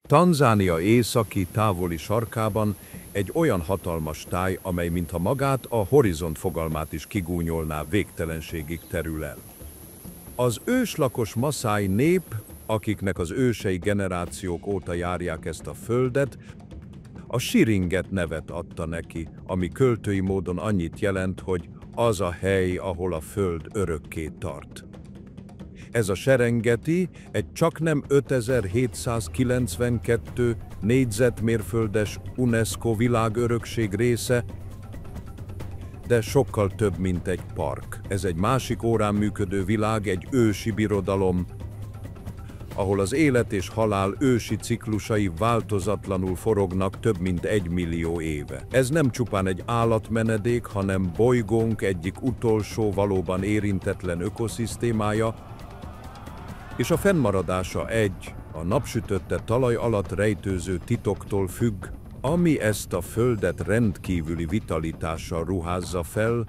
Tanzánia északi, távoli sarkában egy olyan hatalmas táj, amely mintha magát, a horizont fogalmát is kigúnyolná, végtelenségig terül el. Az őslakos maszáj nép, akiknek az ősei generációk óta járják ezt a földet, a Siringet nevet adta neki, ami költői módon annyit jelent, hogy az a hely, ahol a föld örökké tart. Ez a Serengeti egy csaknem 5792 négyzetmérföldes UNESCO világörökség része, de sokkal több, mint egy park. Ez egy másik órán működő világ, egy ősi birodalom, ahol az élet és halál ősi ciklusai változatlanul forognak több mint 1 millió éve. Ez nem csupán egy állatmenedék, hanem bolygónk egyik utolsó valóban érintetlen ökoszisztémája, és a fennmaradása a napsütötte talaj alatt rejtőző titoktól függ, ami ezt a földet rendkívüli vitalitással ruházza fel.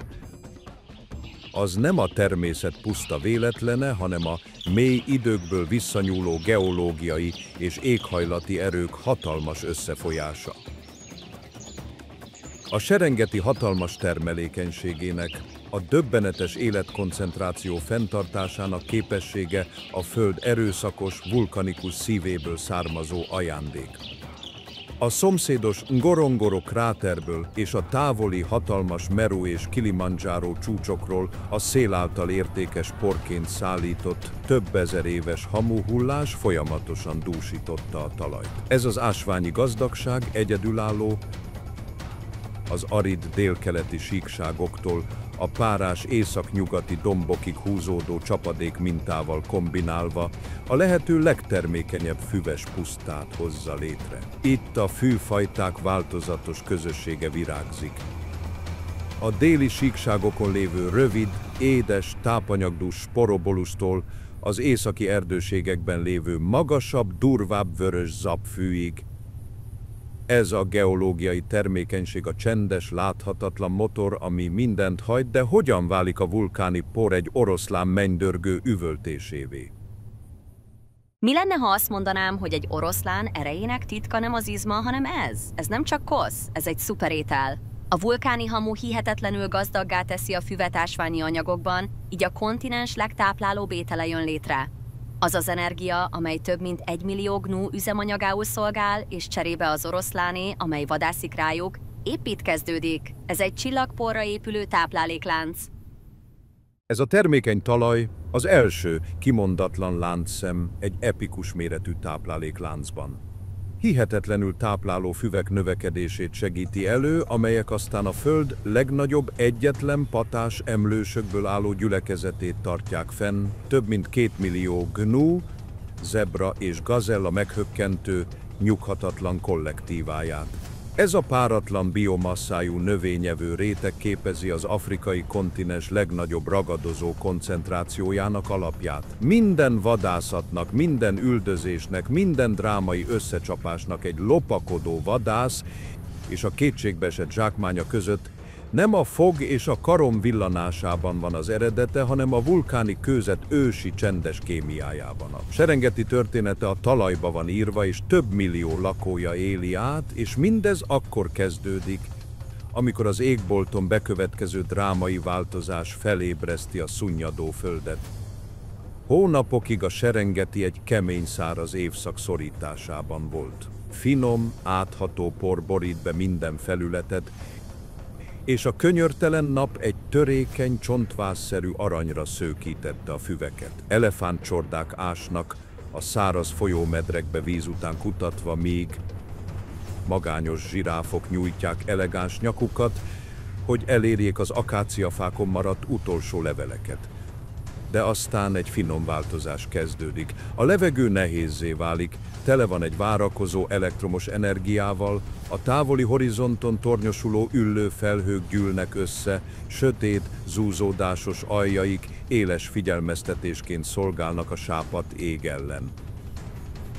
Az nem a természet puszta véletlene, hanem a mély időkből visszanyúló geológiai és éghajlati erők hatalmas összefolyása. A Serengeti hatalmas termelékenységének, a döbbenetes életkoncentráció fenntartásának képessége a Föld erőszakos, vulkanikus szívéből származó ajándék. A szomszédos Ngorongoro kráterből és a távoli hatalmas Meru és Kilimanjaro csúcsokról a szél által értékes porként szállított, több ezer éves hamuhullás folyamatosan dúsította a talajt. Ez az ásványi gazdagság egyedülálló, az arid délkeleti síkságoktól a párás északnyugati dombokig húzódó csapadék mintával kombinálva a lehető legtermékenyebb füves pusztát hozza létre. Itt a fűfajták változatos közössége virágzik. A déli síkságokon lévő rövid, édes, tápanyagdús sporobolustól az északi erdőségekben lévő magasabb, durvább vörös zapfűig. Ez a geológiai termékenység a csendes, láthatatlan motor, ami mindent hajt, de hogyan válik a vulkáni por egy oroszlán mennydörgő üvöltésévé? Mi lenne, ha azt mondanám, hogy egy oroszlán erejének titka nem az izma, hanem ez? Ez nem csak kosz, ez egy szuperétel. A vulkáni hamu hihetetlenül gazdaggá teszi a füvet ásványi anyagokban, így a kontinens legtáplálóbb étele jön létre. Az az energia, amely több mint 1 millió gnu üzemanyagául szolgál, és cserébe az oroszláné, amely vadászik rájuk, épp itt kezdődik. Ez egy csillagporra épülő tápláléklánc. Ez a termékeny talaj az első kimondatlan láncszem egy epikus méretű táplálékláncban. Hihetetlenül tápláló füvek növekedését segíti elő, amelyek aztán a Föld legnagyobb egyetlen patás emlősökből álló gyülekezetét tartják fenn, több mint 2 millió gnu, zebra és gazella meghökkentő, nyughatatlan kollektíváját. Ez a páratlan biomasszájú növényevő réteg képezi az afrikai kontinens legnagyobb ragadozó koncentrációjának alapját. Minden vadászatnak, minden üldözésnek, minden drámai összecsapásnak egy lopakodó vadász és a kétségbeesett zsákmánya között nem a fog és a karom villanásában van az eredete, hanem a vulkáni kőzet ősi csendes kémiájában. A Serengeti története a talajba van írva, és több millió lakója éli át, és mindez akkor kezdődik, amikor az égbolton bekövetkező drámai változás felébreszti a szunnyadó földet. Hónapokig a Serengeti egy kemény száraz évszak szorításában volt. Finom, átható por borít be minden felületet, és a könyörtelen nap egy törékeny, csontvázszerű aranyra szőkítette a füveket. Elefántcsordák ásnak a száraz folyómedrekbe víz után kutatva, míg magányos zsiráfok nyújtják elegáns nyakukat, hogy elérjék az akáciafákon maradt utolsó leveleket. De aztán egy finom változás kezdődik. A levegő nehézzé válik, tele van egy várakozó elektromos energiával, a távoli horizonton tornyosuló üllő felhők gyűlnek össze, sötét, zúzódásos aljaik éles figyelmeztetésként szolgálnak a sápadt ég ellen.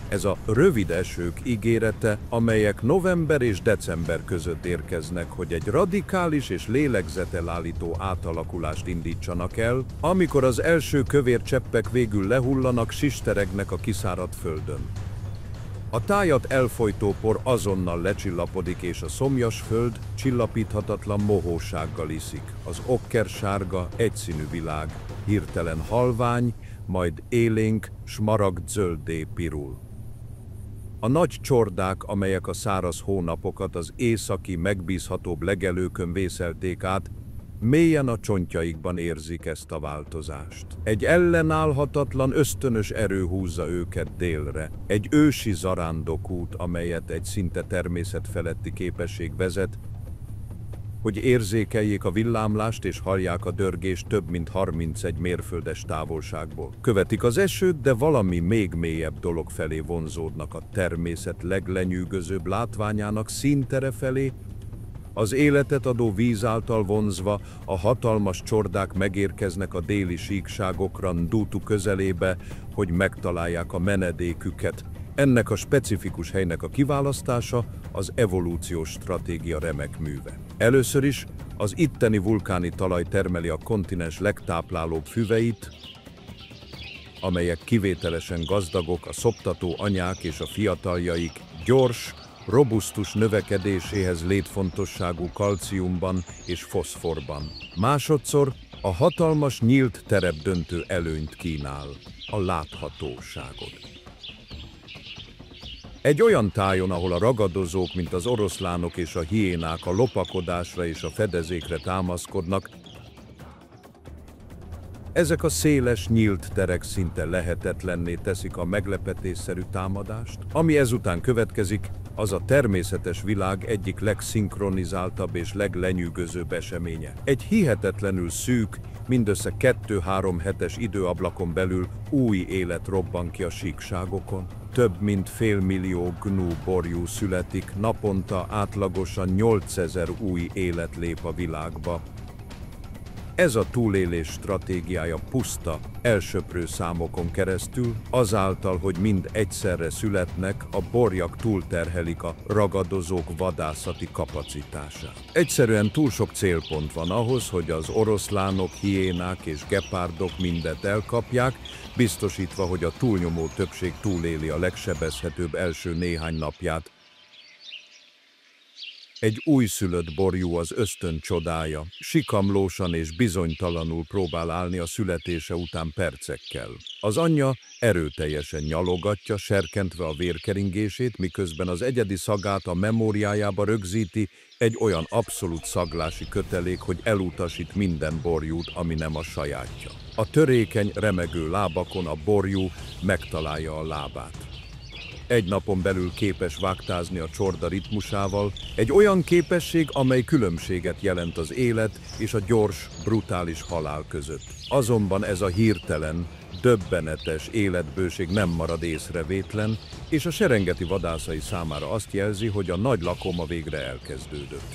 Ez a rövid esők ígérete, amelyek november és december között érkeznek, hogy egy radikális és lélegzetelállító átalakulást indítsanak el, amikor az első kövér cseppek végül lehullanak, sisteregnek a kiszáradt földön. A tájat elfojtó por azonnal lecsillapodik, és a szomjas föld csillapíthatatlan mohósággal iszik. Az okkersárga, egyszínű világ hirtelen halvány, majd élénk, smaragd-zölddé pirul. A nagy csordák, amelyek a száraz hónapokat az északi, megbízhatóbb legelőkön vészelték át, mélyen a csontjaikban érzik ezt a változást. Egy ellenállhatatlan, ösztönös erő húzza őket délre. Egy ősi zarándokút, amelyet egy szinte természetfeletti képesség vezet, hogy érzékeljék a villámlást és hallják a dörgést több mint 31 mérföldes távolságból. Követik az esőt, de valami még mélyebb dolog felé vonzódnak, a természet leglenyűgözőbb látványának színtere felé. Az életet adó víz által vonzva a hatalmas csordák megérkeznek a déli síkságokra, Ndutu közelébe, hogy megtalálják a menedéküket. Ennek a specifikus helynek a kiválasztása az evolúciós stratégia remek műve. Először is az itteni vulkáni talaj termeli a kontinens legtáplálóbb füveit, amelyek kivételesen gazdagok a szoptató anyák és a fiataljaik gyors, robusztus növekedéséhez létfontosságú kalciumban és foszforban. Másodszor a hatalmas nyílt terep döntő előnyt kínál, a láthatóságot. Egy olyan tájon, ahol a ragadozók, mint az oroszlánok és a hiénák a lopakodásra és a fedezékre támaszkodnak, ezek a széles, nyílt terek szinte lehetetlenné teszik a meglepetésszerű támadást. Ami ezután következik, az a természetes világ egyik legszinkronizáltabb és leglenyűgözőbb eseménye. Egy hihetetlenül szűk, mindössze 2-3 hetes időablakon belül új élet robban ki a síkságokon. Több mint félmillió gnú borjú születik, naponta átlagosan 8000 új élet lép a világba. Ez a túlélés stratégiája puszta, elsöprő számokon keresztül, azáltal, hogy mind egyszerre születnek, a borjak túlterhelik a ragadozók vadászati kapacitását. Egyszerűen túl sok célpont van ahhoz, hogy az oroszlánok, hiénák és gepárdok mindet elkapják, biztosítva, hogy a túlnyomó többség túléli a legsebezhetőbb első néhány napját. Egy újszülött borjú az ösztön csodája, sikamlósan és bizonytalanul próbál állni a születése után percekkel. Az anyja erőteljesen nyalogatja, serkentve a vérkeringését, miközben az egyedi szagát a memóriájába rögzíti egy olyan abszolút szaglási kötelék, hogy elutasít minden borjút, ami nem a sajátja. A törékeny, remegő lábakon a borjú megtalálja a lábát. Egy napon belül képes vágtázni a csorda ritmusával, egy olyan képesség, amely különbséget jelent az élet és a gyors, brutális halál között. Azonban ez a hirtelen, döbbenetes életbőség nem marad észrevétlen, és a Serengeti vadászai számára azt jelzi, hogy a nagy lakoma végre elkezdődött.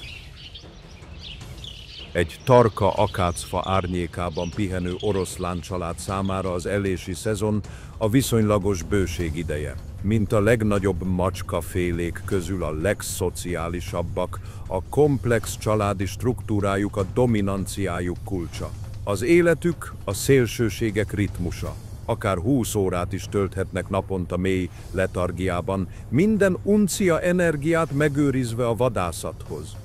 Egy tarka akácfa árnyékában pihenő oroszlán család számára az elési szezon a viszonylagos bőség ideje. Mint a legnagyobb macskafélék közül a legszociálisabbak, a komplex családi struktúrájuk a dominanciájuk kulcsa. Az életük a szélsőségek ritmusa. Akár 20 órát is tölthetnek naponta mély letargiában, minden uncia energiát megőrizve a vadászathoz.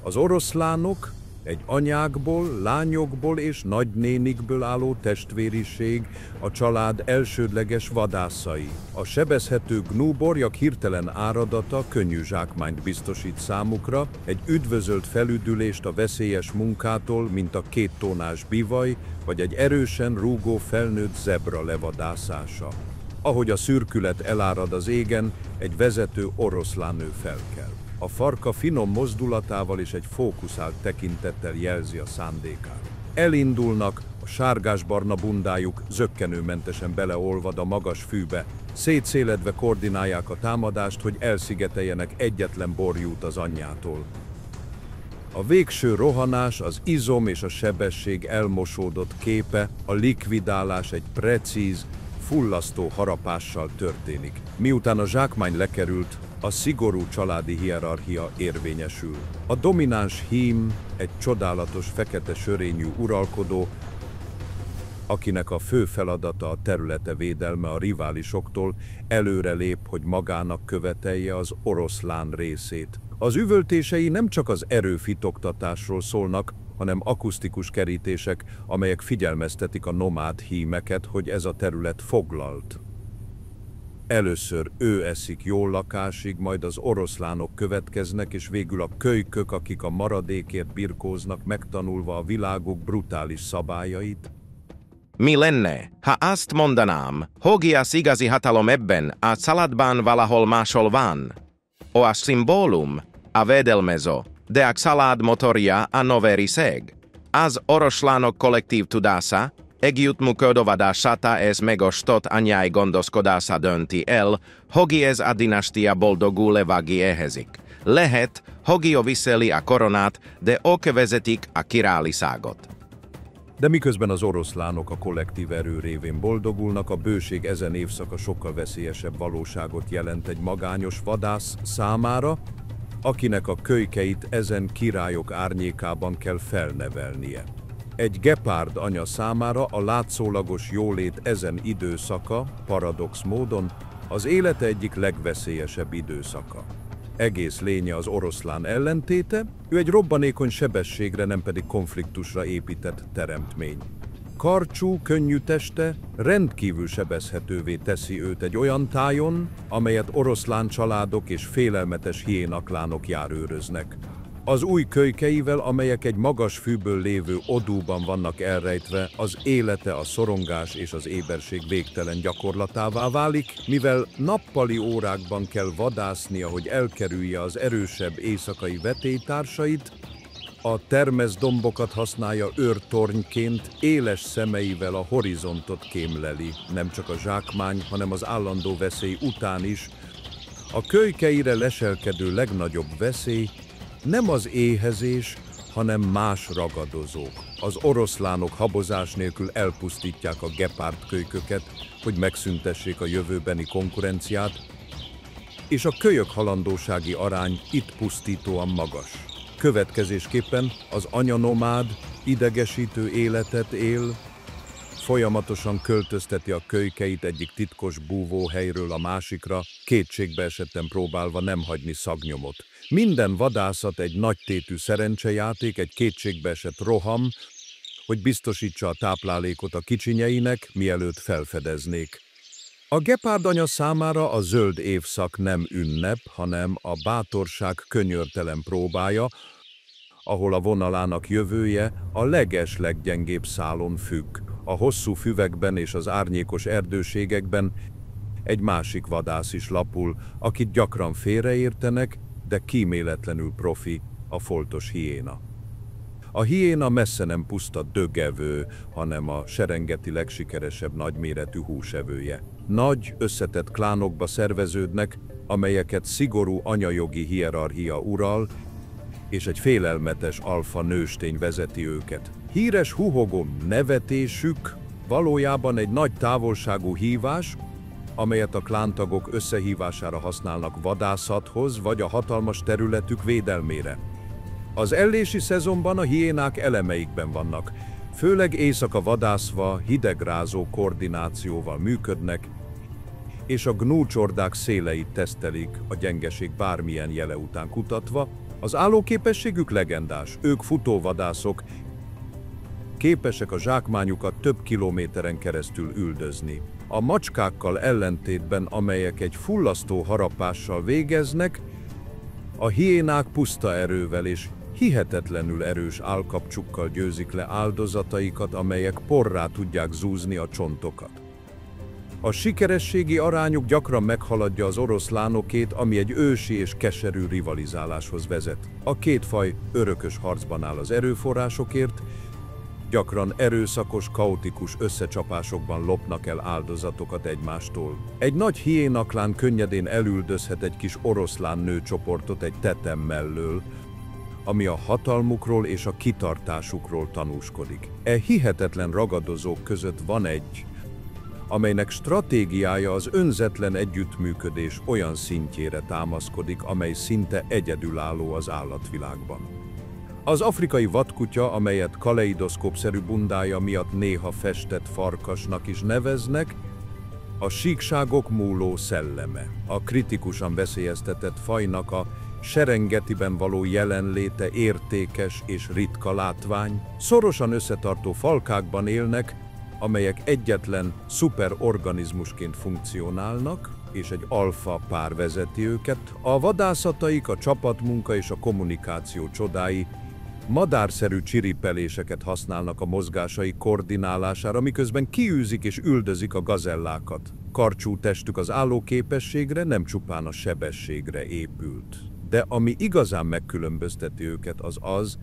Az oroszlánok egy anyákból, lányokból és nagynénikből álló testvériség, a család elsődleges vadászai. A sebezhető gnú borjak hirtelen áradata könnyű zsákmányt biztosít számukra, egy üdvözölt felüdülést a veszélyes munkától, mint a 2 tónás bivaj, vagy egy erősen rúgó felnőtt zebra levadászása. Ahogy a szürkület elárad az égen, egy vezető oroszlánnő felkel. A farka finom mozdulatával és egy fókuszált tekintettel jelzi a szándékát. Elindulnak, a sárgásbarna bundájuk zökkenőmentesen beleolvad a magas fűbe, szétszéledve koordinálják a támadást, hogy elszigeteljenek egyetlen borjút az anyjától. A végső rohanás, az izom és a sebesség elmosódott képe, a likvidálás egy precíz, fullasztó harapással történik. Miután a zsákmány lekerült, a szigorú családi hierarchia érvényesül. A domináns hím, egy csodálatos fekete sörényű uralkodó, akinek a fő feladata a területe védelme a riválisoktól, előre lép, hogy magának követelje az oroszlán részét. Az üvöltései nem csak az erőfitoktatásról szólnak, hanem akusztikus kerítések, amelyek figyelmeztetik a nomád hímeket, hogy ez a terület foglalt. Először ő eszik jól lakásig, majd az oroszlánok következnek, és végül a kölykök, akik a maradékért birkóznak, megtanulva a világuk brutális szabályait. Mi lenne, ha azt mondanám, hogy az igazi hatalom ebben a családban valahol máshol van? A szimbólum, a védelmező, de a család motorja a noveriség. Az oroszlánok kollektív tudása, együttműködővadásata ez megosztott anyai gondoskodása dönti el, hogy ez a dinasztia boldogul levági éhezik. Lehet, hogy viseli a koronát, de ők vezetik a királyságot. De miközben az oroszlánok a kollektív erő révén boldogulnak, a bőség ezen évszaka sokkal veszélyesebb valóságot jelent egy magányos vadász számára, akinek a kölykeit ezen királyok árnyékában kell felnevelnie. Egy gepárd anya számára a látszólagos jólét ezen időszaka, paradox módon, az élete egyik legveszélyesebb időszaka. Egész lénye az oroszlán ellentéte, ő egy robbanékony sebességre, nem pedig konfliktusra épített teremtmény. Karcsú, könnyű teste rendkívül sebezhetővé teszi őt egy olyan tájon, amelyet oroszlán családok és félelmetes hiénaklánok járőröznek. Az új kölykeivel, amelyek egy magas fűből lévő odúban vannak elrejtve, az élete a szorongás és az éberség végtelen gyakorlatává válik, mivel nappali órákban kell vadásznia, hogy elkerülje az erősebb éjszakai vetélytársait, a termeszdombokat használja őrtornyként, éles szemeivel a horizontot kémleli, nem csak a zsákmány, hanem az állandó veszély után is. A kölykeire leselkedő legnagyobb veszély nem az éhezés, hanem más ragadozók. Az oroszlánok habozás nélkül elpusztítják a gepárd kölyköket, hogy megszüntessék a jövőbeni konkurenciát, és a kölyök halandósági arány itt pusztítóan magas. Következésképpen az anyanomád idegesítő életet él, folyamatosan költözteti a kölykeit egyik titkos búvóhelyről a másikra, kétségbe esetten próbálva nem hagyni szagnyomot. Minden vadászat egy nagytétű szerencsejáték, egy kétségbeesett roham, hogy biztosítsa a táplálékot a kicsinyeinek, mielőtt felfedeznék. A gepárd anya számára a zöld évszak nem ünnep, hanem a bátorság könyörtelen próbája, ahol a vonalának jövője a legesleggyengébb szálon függ. A hosszú füvekben és az árnyékos erdőségekben egy másik vadász is lapul, akit gyakran félreértenek, de kíméletlenül profi, a foltos hiéna. A hiéna messze nem puszta dögevő, hanem a Serengeti legsikeresebb nagyméretű húsevője. Nagy, összetett klánokba szerveződnek, amelyeket szigorú anyajogi hierarchia ural, és egy félelmetes alfa nőstény vezeti őket. Híres huhogó nevetésük valójában egy nagy távolságú hívás, amelyet a klántagok összehívására használnak vadászathoz vagy a hatalmas területük védelmére. Az ellési szezonban a hiénák elemeikben vannak, főleg éjszaka vadászva, hidegrázó koordinációval működnek, és a gnúcsordák széleit tesztelik a gyengeség bármilyen jele után kutatva. Az állóképességük legendás, ők futóvadászok, képesek a zsákmányukat több kilométeren keresztül üldözni. A macskákkal ellentétben, amelyek egy fullasztó harapással végeznek, a hiénák puszta erővel és hihetetlenül erős állkapcsukkal győzik le áldozataikat, amelyek porrá tudják zúzni a csontokat. A sikerességi arányuk gyakran meghaladja az oroszlánokét, ami egy ősi és keserű rivalizáláshoz vezet. A két faj örökös harcban áll az erőforrásokért, gyakran erőszakos, kaotikus összecsapásokban lopnak el áldozatokat egymástól. Egy nagy hiénaklán könnyedén elüldözhet egy kis oroszlán nőcsoportot egy tetem mellől, ami a hatalmukról és a kitartásukról tanúskodik. E hihetetlen ragadozók között van egy, amelynek stratégiája az önzetlen együttműködés olyan szintjére támaszkodik, amely szinte egyedülálló az állatvilágban. Az afrikai vadkutya, amelyet kaleidoszkópszerű bundája miatt néha festett farkasnak is neveznek, a síkságok múló szelleme. A kritikusan veszélyeztetett fajnak a Serengetiben való jelenléte értékes és ritka látvány. Szorosan összetartó falkákban élnek, amelyek egyetlen szuperorganizmusként funkcionálnak, és egy alfa pár vezeti őket. A vadászataik, a csapatmunka és a kommunikáció csodái, madárszerű csiripeléseket használnak a mozgásai koordinálására, miközben kiűzik és üldözik a gazellákat. Karcsú testük az állóképességre, nem csupán a sebességre épült. De ami igazán megkülönbözteti őket, az az,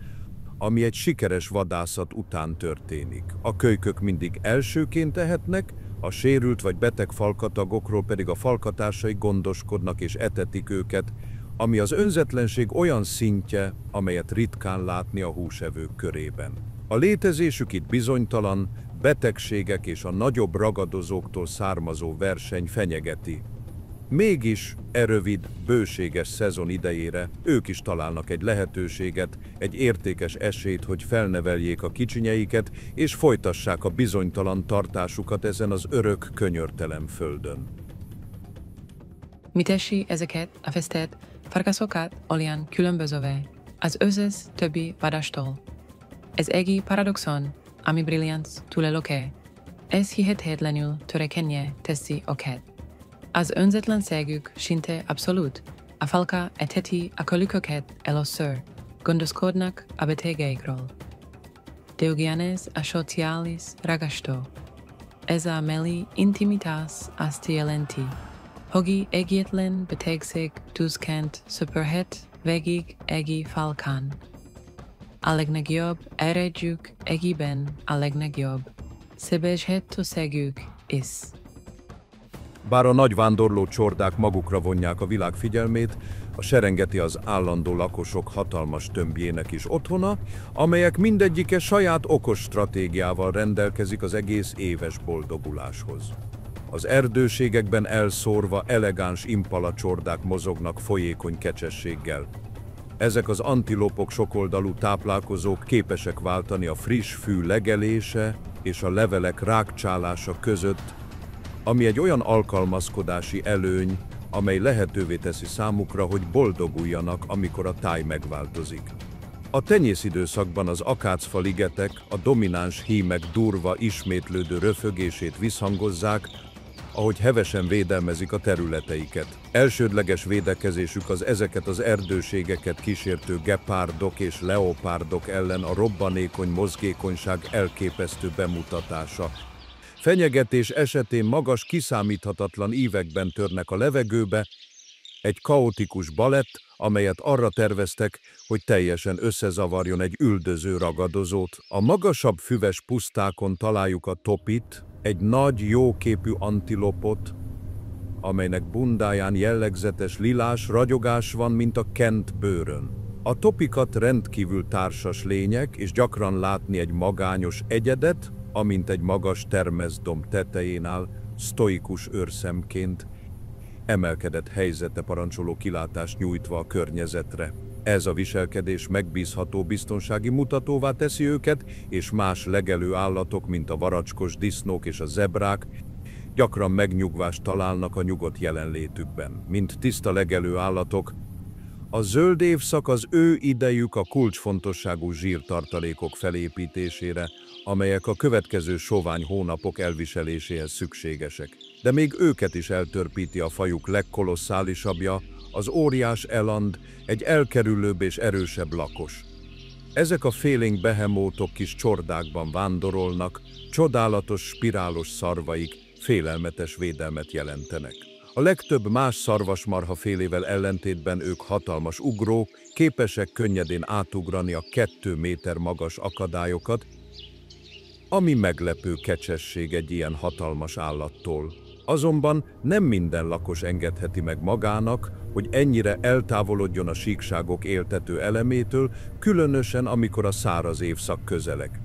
ami egy sikeres vadászat után történik. A kölykök mindig elsőként ehetnek, a sérült vagy beteg falkatagokról pedig a falkatársai gondoskodnak és etetik őket, ami az önzetlenség olyan szintje, amelyet ritkán látni a húsevők körében. A létezésük itt bizonytalan, betegségek és a nagyobb ragadozóktól származó verseny fenyegeti. Mégis rövid, bőséges szezon idejére ők is találnak egy lehetőséget, egy értékes esélyt, hogy felneveljék a kicsinyeiket és folytassák a bizonytalan tartásukat ezen az örök, könyörtelen földön. Mi teszi ezeket a festett farkasokat olyan különbözővé az összes többi vadástól? Ez egy paradoxon, ami brilliánc túlélőké. Ez hihetetlenül törékenyé teszi őket. Az önzetlenségük szinte abszolút. A falka eteti a kölyköket először, gondoskodnak a betegeikről. Diogenes a socialis ragasztó. Ez a meli intimitás azt jelenti, hogy egyetlen betegség tűzként söpörhet végig egy falkán. A legnagyobb eredjük egyben a legnagyobb sebeshetőségük is. Bár a nagy vándorló csordák magukra vonják a világ figyelmét, a Serengeti az állandó lakosok hatalmas tömbjének is otthona, amelyek mindegyike saját okos stratégiával rendelkezik az egész éves boldoguláshoz. Az erdőségekben elszórva elegáns impala csordák mozognak folyékony kecsességgel. Ezek az antilópok sokoldalú táplálkozók képesek váltani a friss fű legelése és a levelek rákcsálása között, ami egy olyan alkalmazkodási előny, amely lehetővé teszi számukra, hogy boldoguljanak, amikor a táj megváltozik. A tenyészidőszakban az akácfa ligetek a domináns hímek durva, ismétlődő röfögését visszhangozzák, ahogy hevesen védelmezik a területeiket. Elsődleges védekezésük az ezeket az erdőségeket kísértő gepárdok és leopárdok ellen a robbanékony mozgékonyság elképesztő bemutatása. Fenyegetés esetén magas, kiszámíthatatlan ívekben törnek a levegőbe, egy kaotikus balett, amelyet arra terveztek, hogy teljesen összezavarjon egy üldöző ragadozót. A magasabb füves pusztákon találjuk a topit, egy nagy, jóképű antilopot, amelynek bundáján jellegzetes lilás ragyogás van, mint a kent bőrön. A topikat rendkívül társas lények, és gyakran látni egy magányos egyedet, amint egy magas termeszdomb tetején áll, sztoikus őrszemként, emelkedett helyzete parancsoló kilátást nyújtva a környezetre. Ez a viselkedés megbízható biztonsági mutatóvá teszi őket, és más legelő állatok, mint a varacskos disznók és a zebrák, gyakran megnyugvást találnak a nyugodt jelenlétükben. Mint tiszta legelő állatok, a zöld évszak az ő idejük a kulcsfontosságú zsírtartalékok felépítésére, amelyek a következő sovány hónapok elviseléséhez szükségesek. De még őket is eltörpíti a fajuk legkolosszálisabbja, az óriás eland, egy elkerülőbb és erősebb lakos. Ezek a félénk behemótok kis csordákban vándorolnak, csodálatos spirálos szarvaik félelmetes védelmet jelentenek. A legtöbb más szarvasmarhafélével ellentétben ők hatalmas ugrók, képesek könnyedén átugrani a 2 méter magas akadályokat, ami meglepő kecsesség egy ilyen hatalmas állattól. Azonban nem minden lakos engedheti meg magának, hogy ennyire eltávolodjon a síkságok éltető elemétől, különösen amikor a száraz évszak közeleg.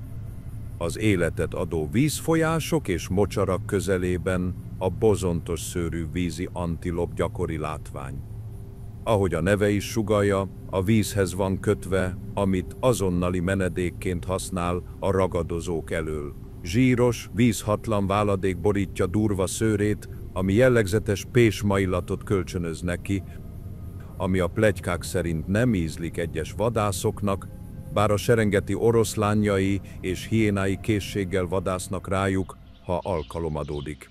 Az életet adó vízfolyások és mocsarak közelében a bozontos szőrű vízi antilop gyakori látvány. ahogy a neve is sugallja, a vízhez van kötve, amit azonnali menedékként használ a ragadozók elől. Zsíros, vízhatlan váladék borítja durva szőrét, ami jellegzetes pésmaillatot kölcsönöz neki, ami a pletykák szerint nem ízlik egyes vadászoknak, bár a serengeti oroszlánjai és hiénái készséggel vadásznak rájuk, ha alkalom adódik.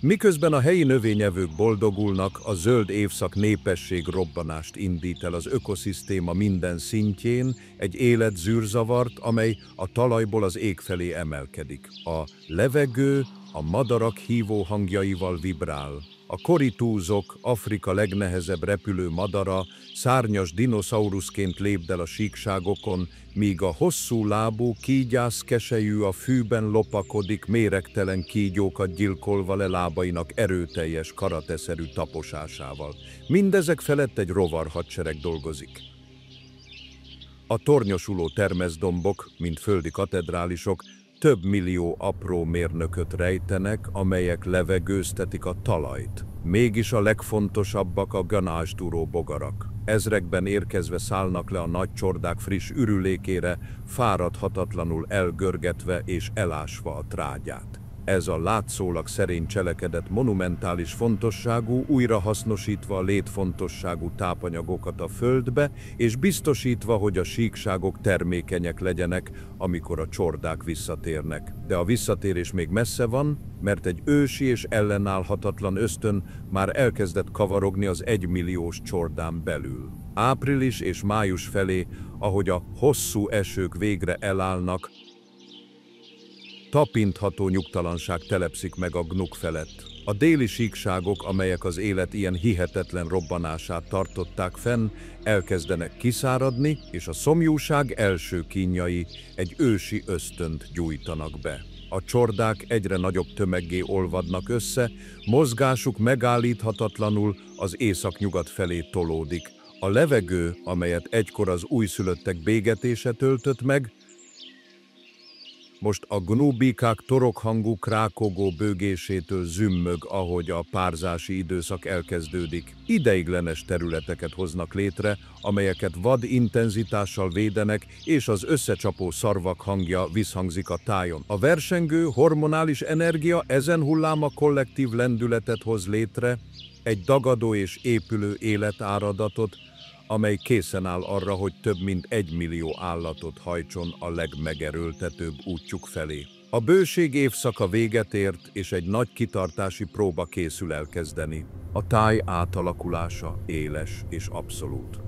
Miközben a helyi növényevők boldogulnak, a zöld évszak népesség robbanást indít el az ökoszisztéma minden szintjén, egy életzűrzavart, amely a talajból az ég felé emelkedik. A levegő a madarak hívó hangjaival vibrál. A koritúzok, Afrika legnehezebb repülő madara, szárnyas dinoszauruszként lépdel a síkságokon, míg a hosszú lábú, kígyász keselyű a fűben lopakodik, méregtelen kígyókat gyilkolva le lábainak erőteljes, karateszerű taposásával. Mindezek felett egy rovarhadsereg dolgozik. A tornyosuló termeszdombok, mint földi katedrálisok, több millió apró mérnököt rejtenek, amelyek levegőztetik a talajt. Mégis a legfontosabbak a ganásdúró bogarak. Ezrekben érkezve szállnak le a nagy csordák friss ürülékére, fáradhatatlanul elgörgetve és elásva a trágyát. Ez a látszólag szerény cselekedet monumentális fontosságú, újrahasznosítva a létfontosságú tápanyagokat a földbe, és biztosítva, hogy a síkságok termékenyek legyenek, amikor a csordák visszatérnek. De a visszatérés még messze van, mert egy ősi és ellenállhatatlan ösztön már elkezdett kavarogni az 1 milliós csordán belül. Április és május felé, ahogy a hosszú esők végre elállnak, tapintható nyugtalanság telepszik meg a gnuk felett. A déli síkságok, amelyek az élet ilyen hihetetlen robbanását tartották fenn, elkezdenek kiszáradni, és a szomjúság első kínjai egy ősi ösztönt gyújtanak be. A csordák egyre nagyobb tömeggé olvadnak össze, mozgásuk megállíthatatlanul az északnyugat felé tolódik. A levegő, amelyet egykor az újszülöttek bégetése töltött meg, most a gnubikák torokhangú krákogó bőgésétől zümmög, ahogy a párzási időszak elkezdődik. Ideiglenes területeket hoznak létre, amelyeket vad intenzitással védenek, és az összecsapó szarvak hangja visszhangzik a tájon. A versengő, hormonális energia ezen hulláma kollektív lendületet hoz létre, egy dagadó és épülő életáradatot, amely készen áll arra, hogy több mint 1 millió állatot hajtson a legmegerőltetőbb útjuk felé. A bőség évszaka véget ért, és egy nagy kitartási próba készül elkezdeni. A táj átalakulása éles és abszolút.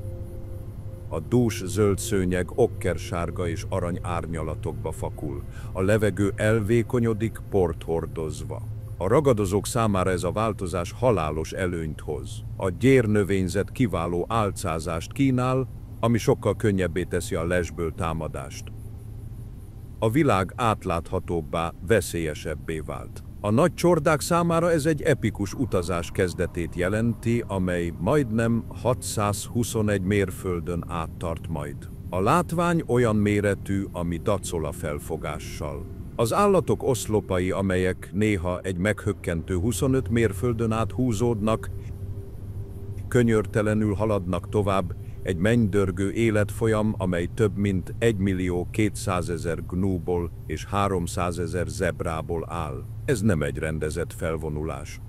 A dús zöld szőnyeg okkersárga és arany árnyalatokba fakul. A levegő elvékonyodik, port hordozva. A ragadozók számára ez a változás halálos előnyt hoz. A gyérnövényzet kiváló álcázást kínál, ami sokkal könnyebbé teszi a lesből támadást. A világ átláthatóbbá, veszélyesebbé vált. A nagy csordák számára ez egy epikus utazás kezdetét jelenti, amely majdnem 621 mérföldön áttart majd. A látvány olyan méretű, ami dacol a felfogással. Az állatok oszlopai, amelyek néha egy meghökkentő 25 mérföldön át húzódnak, könyörtelenül haladnak tovább, egy mennydörgő életfolyam, amely több mint 1.200.000 gnúból és 300.000 zebrából áll. Ez nem egy rendezett felvonulás.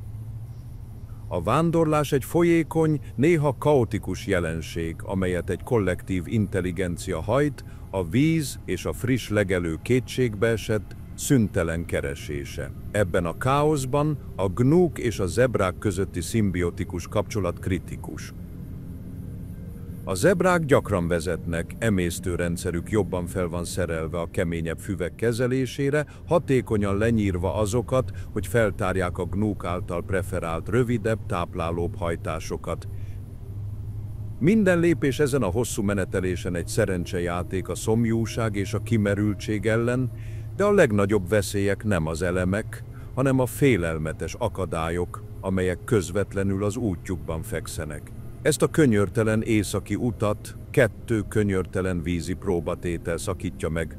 A vándorlás egy folyékony, néha kaotikus jelenség, amelyet egy kollektív intelligencia hajt, a víz és a friss legelő kétségbeesett, szüntelen keresése. Ebben a káoszban a gnúk és a zebrák közötti szimbiotikus kapcsolat kritikus. A zebrák gyakran vezetnek, emésztőrendszerük jobban fel van szerelve a keményebb füvek kezelésére, hatékonyan lenyírva azokat, hogy feltárják a gnúk által preferált rövidebb, táplálóbb hajtásokat. Minden lépés ezen a hosszú menetelésen egy szerencsejáték a szomjúság és a kimerültség ellen, de a legnagyobb veszélyek nem az elemek, hanem a félelmetes akadályok, amelyek közvetlenül az útjukban fekszenek. Ezt a könyörtelen északi utat 2 könyörtelen vízi próbatétel szakítja meg.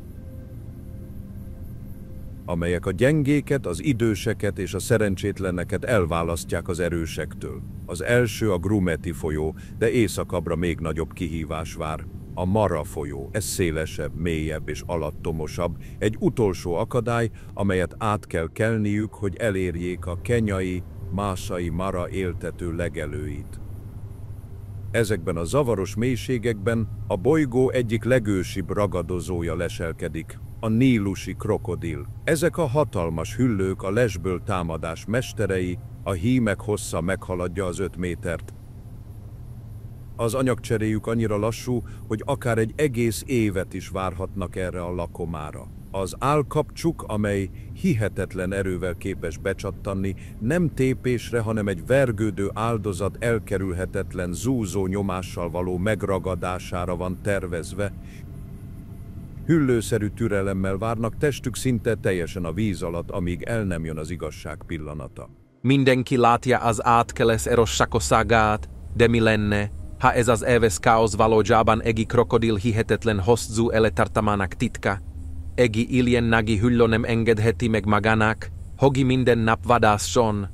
amelyek a gyengéket, az időseket és a szerencsétleneket elválasztják az erősektől. Az első a Grumeti folyó, de északabbra még nagyobb kihívás vár. A Mara folyó, ez szélesebb, mélyebb és alattomosabb, egy utolsó akadály, amelyet át kell kelniük, hogy elérjék a kenyai, Maasai Mara éltető legelőit. Ezekben a zavaros mélységekben a bolygó egyik legősibb ragadozója leselkedik, a nílusi krokodil. Ezek a hatalmas hüllők a lesből támadás mesterei, a hímek hossza meghaladja az 5 métert. Az anyagcseréjük annyira lassú, hogy akár egy egész évet is várhatnak erre a lakomára. Az állkapcsuk, amely hihetetlen erővel képes becsattanni, nem tépésre, hanem egy vergődő áldozat elkerülhetetlen zúzó nyomással való megragadására van tervezve. Hüllőszerű türelemmel várnak, testük szinte teljesen a víz alatt, amíg el nem jön az igazság pillanata. Mindenki látja az átkeles erőszakoságát, de mi lenne, ha ez az éves káosz valójában egy krokodil hihetetlen hosszú élettartamának titka? Egy ilyen nagy hüllő nem engedheti meg magának, hogy minden nap vadásson.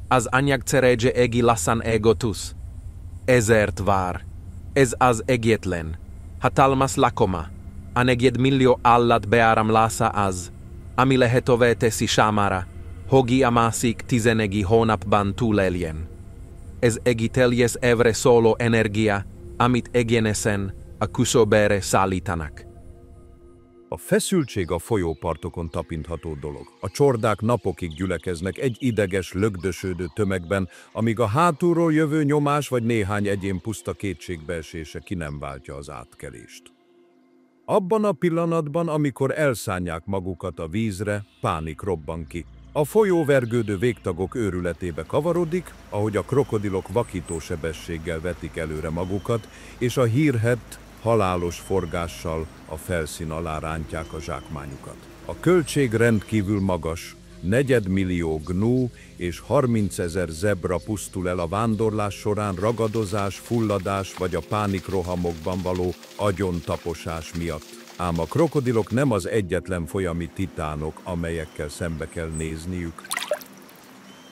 Az anyagcseréje egy lassan egotus. Ezért vár. Ez az egyetlen. Hatalmas lakoma. A 4 millió állat beáramlása az, ami lehetővé teszi számára, hogy a másik 11 hónapban túléljen. Ez egy teljes évre szóló energia, amit egyenesen a küszöbére szállítanak. A feszültség a folyópartokon tapintható dolog. A csordák napokig gyülekeznek egy ideges, lögdösödő tömegben, amíg a hátulról jövő nyomás vagy néhány egyén puszta kétségbeesése ki nem váltja az átkelést. Abban a pillanatban, amikor elszánják magukat a vízre, pánik robban ki. A folyó vergődő végtagok őrületébe kavarodik, ahogy a krokodilok vakító sebességgel vetik előre magukat, és a hírhedt, halálos forgással a felszín alá rántják a zsákmányukat. A költség rendkívül magas, 4 millió gnu és 30 000 zebra pusztul el a vándorlás során ragadozás, fulladás vagy a pánikrohamokban való agyontaposás miatt. Ám a krokodilok nem az egyetlen folyami titánok, amelyekkel szembe kell nézniük.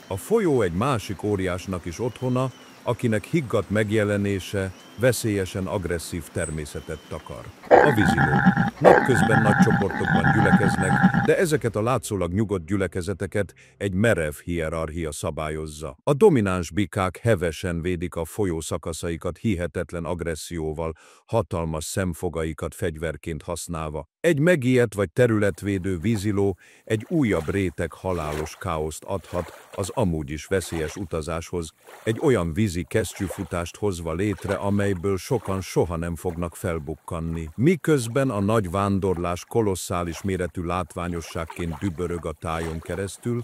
A folyó egy másik óriásnak is otthona, akinek higgadt megjelenése veszélyesen agresszív természetet takar. A víziló. Napközben nagy csoportokban gyülekeznek, de ezeket a látszólag nyugodt gyülekezeteket egy merev hierarchia szabályozza. A domináns bikák hevesen védik a folyó szakaszaikat hihetetlen agresszióval, hatalmas szemfogaikat fegyverként használva. Egy megijedt vagy területvédő víziló egy újabb réteg halálos káoszt adhat az amúgy is veszélyes utazáshoz, egy olyan vízi kesztyűfutást hozva létre, amelyből sokan soha nem fognak felbukkanni. Miközben a nagy vándorlás kolosszális méretű látványosságként dübörög a tájon keresztül,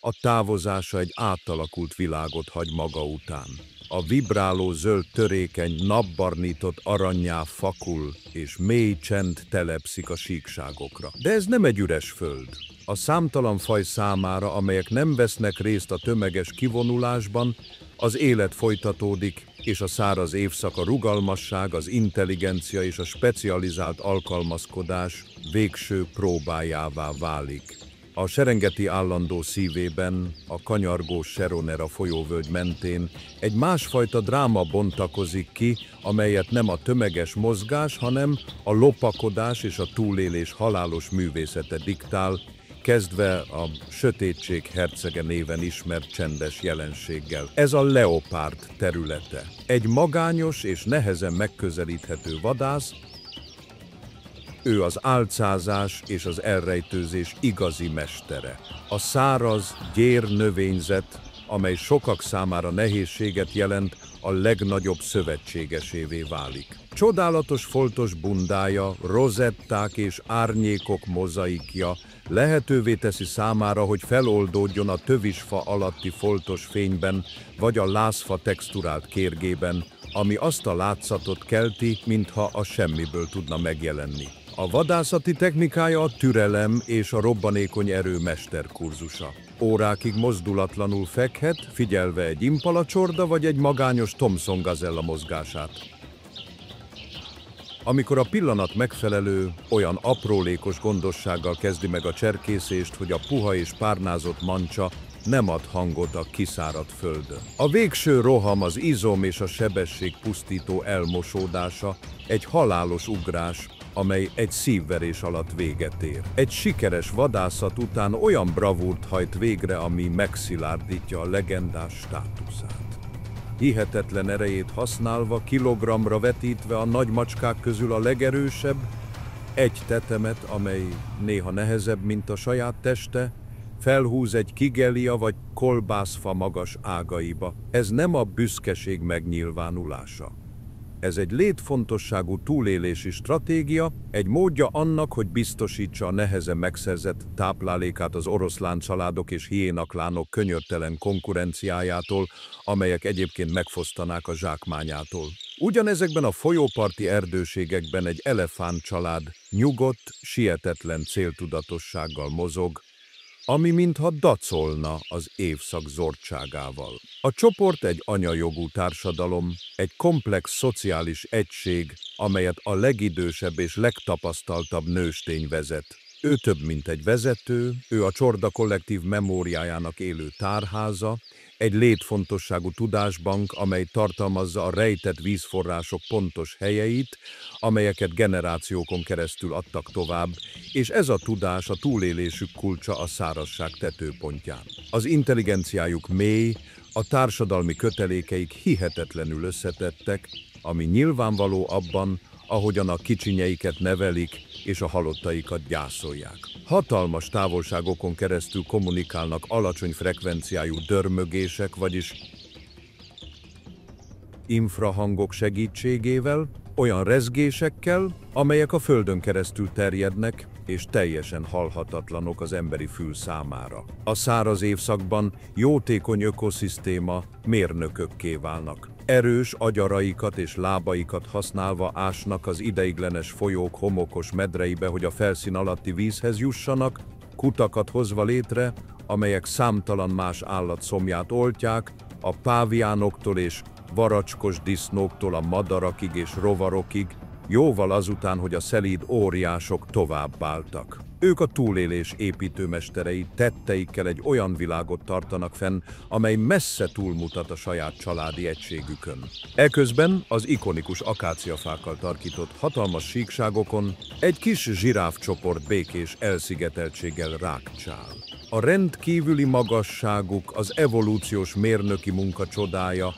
a távozása egy átalakult világot hagy maga után. A vibráló zöld törékeny, napbarnított arannyá fakul, és mély csend telepszik a síkságokra. De ez nem egy üres föld. A számtalan faj számára, amelyek nem vesznek részt a tömeges kivonulásban, az élet folytatódik, és a száraz évszak, a rugalmasság, az intelligencia és a specializált alkalmazkodás végső próbájává válik. A Serengeti állandó szívében, a kanyargó Seronera folyóvölgy mentén egy másfajta dráma bontakozik ki, amelyet nem a tömeges mozgás, hanem a lopakodás és a túlélés halálos művészete diktál, kezdve a sötétség hercege néven ismert csendes jelenséggel. Ez a leopárd területe. Egy magányos és nehezen megközelíthető vadász, ő az álcázás és az elrejtőzés igazi mestere. A száraz, gyér növényzet, amely sokak számára nehézséget jelent, a legnagyobb szövetségesévé válik. Csodálatos foltos bundája, rozetták és árnyékok mozaikja lehetővé teszi számára, hogy feloldódjon a tövisfa alatti foltos fényben, vagy a lázfa texturált kérgében, ami azt a látszatot kelti, mintha a semmiből tudna megjelenni. A vadászati technikája a türelem és a robbanékony erő mesterkurzusa. Órákig mozdulatlanul fekhet, figyelve egy impalacsorda vagy egy magányos Thomson gazella mozgását. Amikor a pillanat megfelelő, olyan aprólékos gondossággal kezdi meg a cserkészést, hogy a puha és párnázott mancsa nem ad hangot a kiszáradt földön. A végső roham, az izom és a sebesség pusztító elmosódása, egy halálos ugrás, amely egy szívverés alatt véget ér. Egy sikeres vadászat után olyan bravúrt hajt végre, ami megszilárdítja a legendás státuszát. Hihetetlen erejét használva, kilogramra vetítve a nagy macskák közül a legerősebb, egy tetemet, amely néha nehezebb, mint a saját teste, felhúz egy kigelia vagy kolbászfa magas ágaiba. Ez nem a büszkeség megnyilvánulása. Ez egy létfontosságú túlélési stratégia, egy módja annak, hogy biztosítsa a nehezen megszerzett táplálékát az oroszlán családok és hiénaklánok könyörtelen konkurenciájától, amelyek egyébként megfosztanák a zsákmányától. Ugyanezekben a folyóparti erdőségekben egy elefántcsalád nyugodt, sietetlen céltudatossággal mozog, ami mintha dacolna az évszak zordságával. A csoport egy anyajogú társadalom, egy komplex szociális egység, amelyet a legidősebb és legtapasztaltabb nőstény vezet. Ő több, mint egy vezető, ő a csorda kollektív memóriájának élő tárháza, egy létfontosságú tudásbank, amely tartalmazza a rejtett vízforrások pontos helyeit, amelyeket generációkon keresztül adtak tovább, és ez a tudás a túlélésük kulcsa a szárazság tetőpontján. Az intelligenciájuk mély, a társadalmi kötelékeik hihetetlenül összetettek, ami nyilvánvaló abban, ahogyan a kicsinyeiket nevelik és a halottaikat gyászolják. Hatalmas távolságokon keresztül kommunikálnak alacsony frekvenciájú dörmögések, vagyis infrahangok segítségével, olyan rezgésekkel, amelyek a földön keresztül terjednek, és teljesen halhatatlanok az emberi fül számára. A száraz évszakban jótékony ökoszisztéma mérnökökké válnak. Erős agyaraikat és lábaikat használva ásnak az ideiglenes folyók homokos medreibe, hogy a felszín alatti vízhez jussanak, kutakat hozva létre, amelyek számtalan más állat szomját oltják, a páviánoktól és varacskos disznóktól a madarakig és rovarokig, jóval azután, hogy a szelíd óriások továbbáltak. Ők a túlélés építőmesterei, tetteikkel egy olyan világot tartanak fenn, amely messze túlmutat a saját családi egységükön. Eközben az ikonikus akáciafákkal tarkított hatalmas síkságokon egy kis zsiráfcsoport békés elszigeteltséggel rákcsál. A rendkívüli magasságuk az evolúciós mérnöki munka csodája,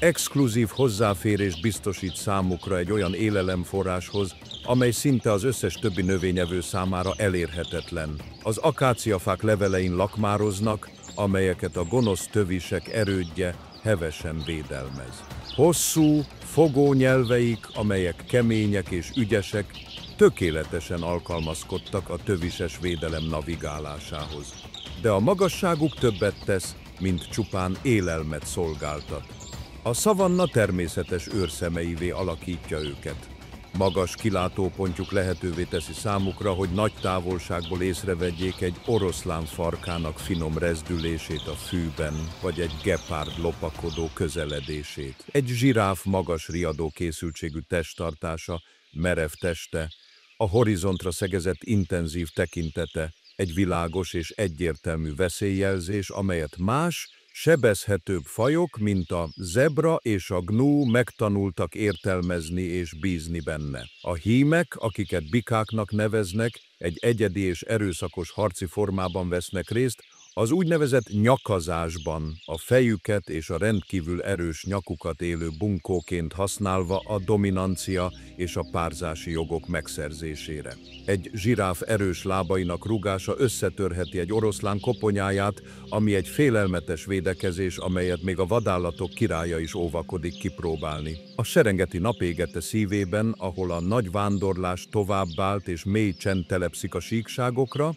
exkluzív hozzáférést biztosít számukra egy olyan élelemforráshoz, amely szinte az összes többi növényevő számára elérhetetlen. Az akáciafák levelein lakmároznak, amelyeket a gonosz tövisek erődje hevesen védelmez. Hosszú, fogó nyelveik, amelyek kemények és ügyesek, tökéletesen alkalmazkodtak a tövises védelem navigálásához. De a magasságuk többet tesz, mint csupán élelmet szolgáltat. A szavanna természetes őrszemeivé alakítja őket. Magas kilátópontjuk lehetővé teszi számukra, hogy nagy távolságból észrevegyék egy oroszlán farkának finom rezdülését a fűben, vagy egy gepárd lopakodó közeledését. Egy zsiráf magas riadó készültségű testtartása, merev teste, a horizontra szegezett intenzív tekintete, egy világos és egyértelmű veszélyjelzés, amelyet más, sebezhetőbb fajok, mint a zebra és a gnú megtanultak értelmezni és bízni benne. A hímek, akiket bikáknak neveznek, egy egyedi és erőszakos harci formában vesznek részt, az úgynevezett nyakazásban, a fejüket és a rendkívül erős nyakukat élő bunkóként használva a dominancia és a párzási jogok megszerzésére. Egy zsiráf erős lábainak rúgása összetörheti egy oroszlán koponyáját, ami egy félelmetes védekezés, amelyet még a vadállatok királya is óvakodik kipróbálni. A Serengeti napégete szívében, ahol a nagy vándorlás továbbált és mély csend telepszik a síkságokra,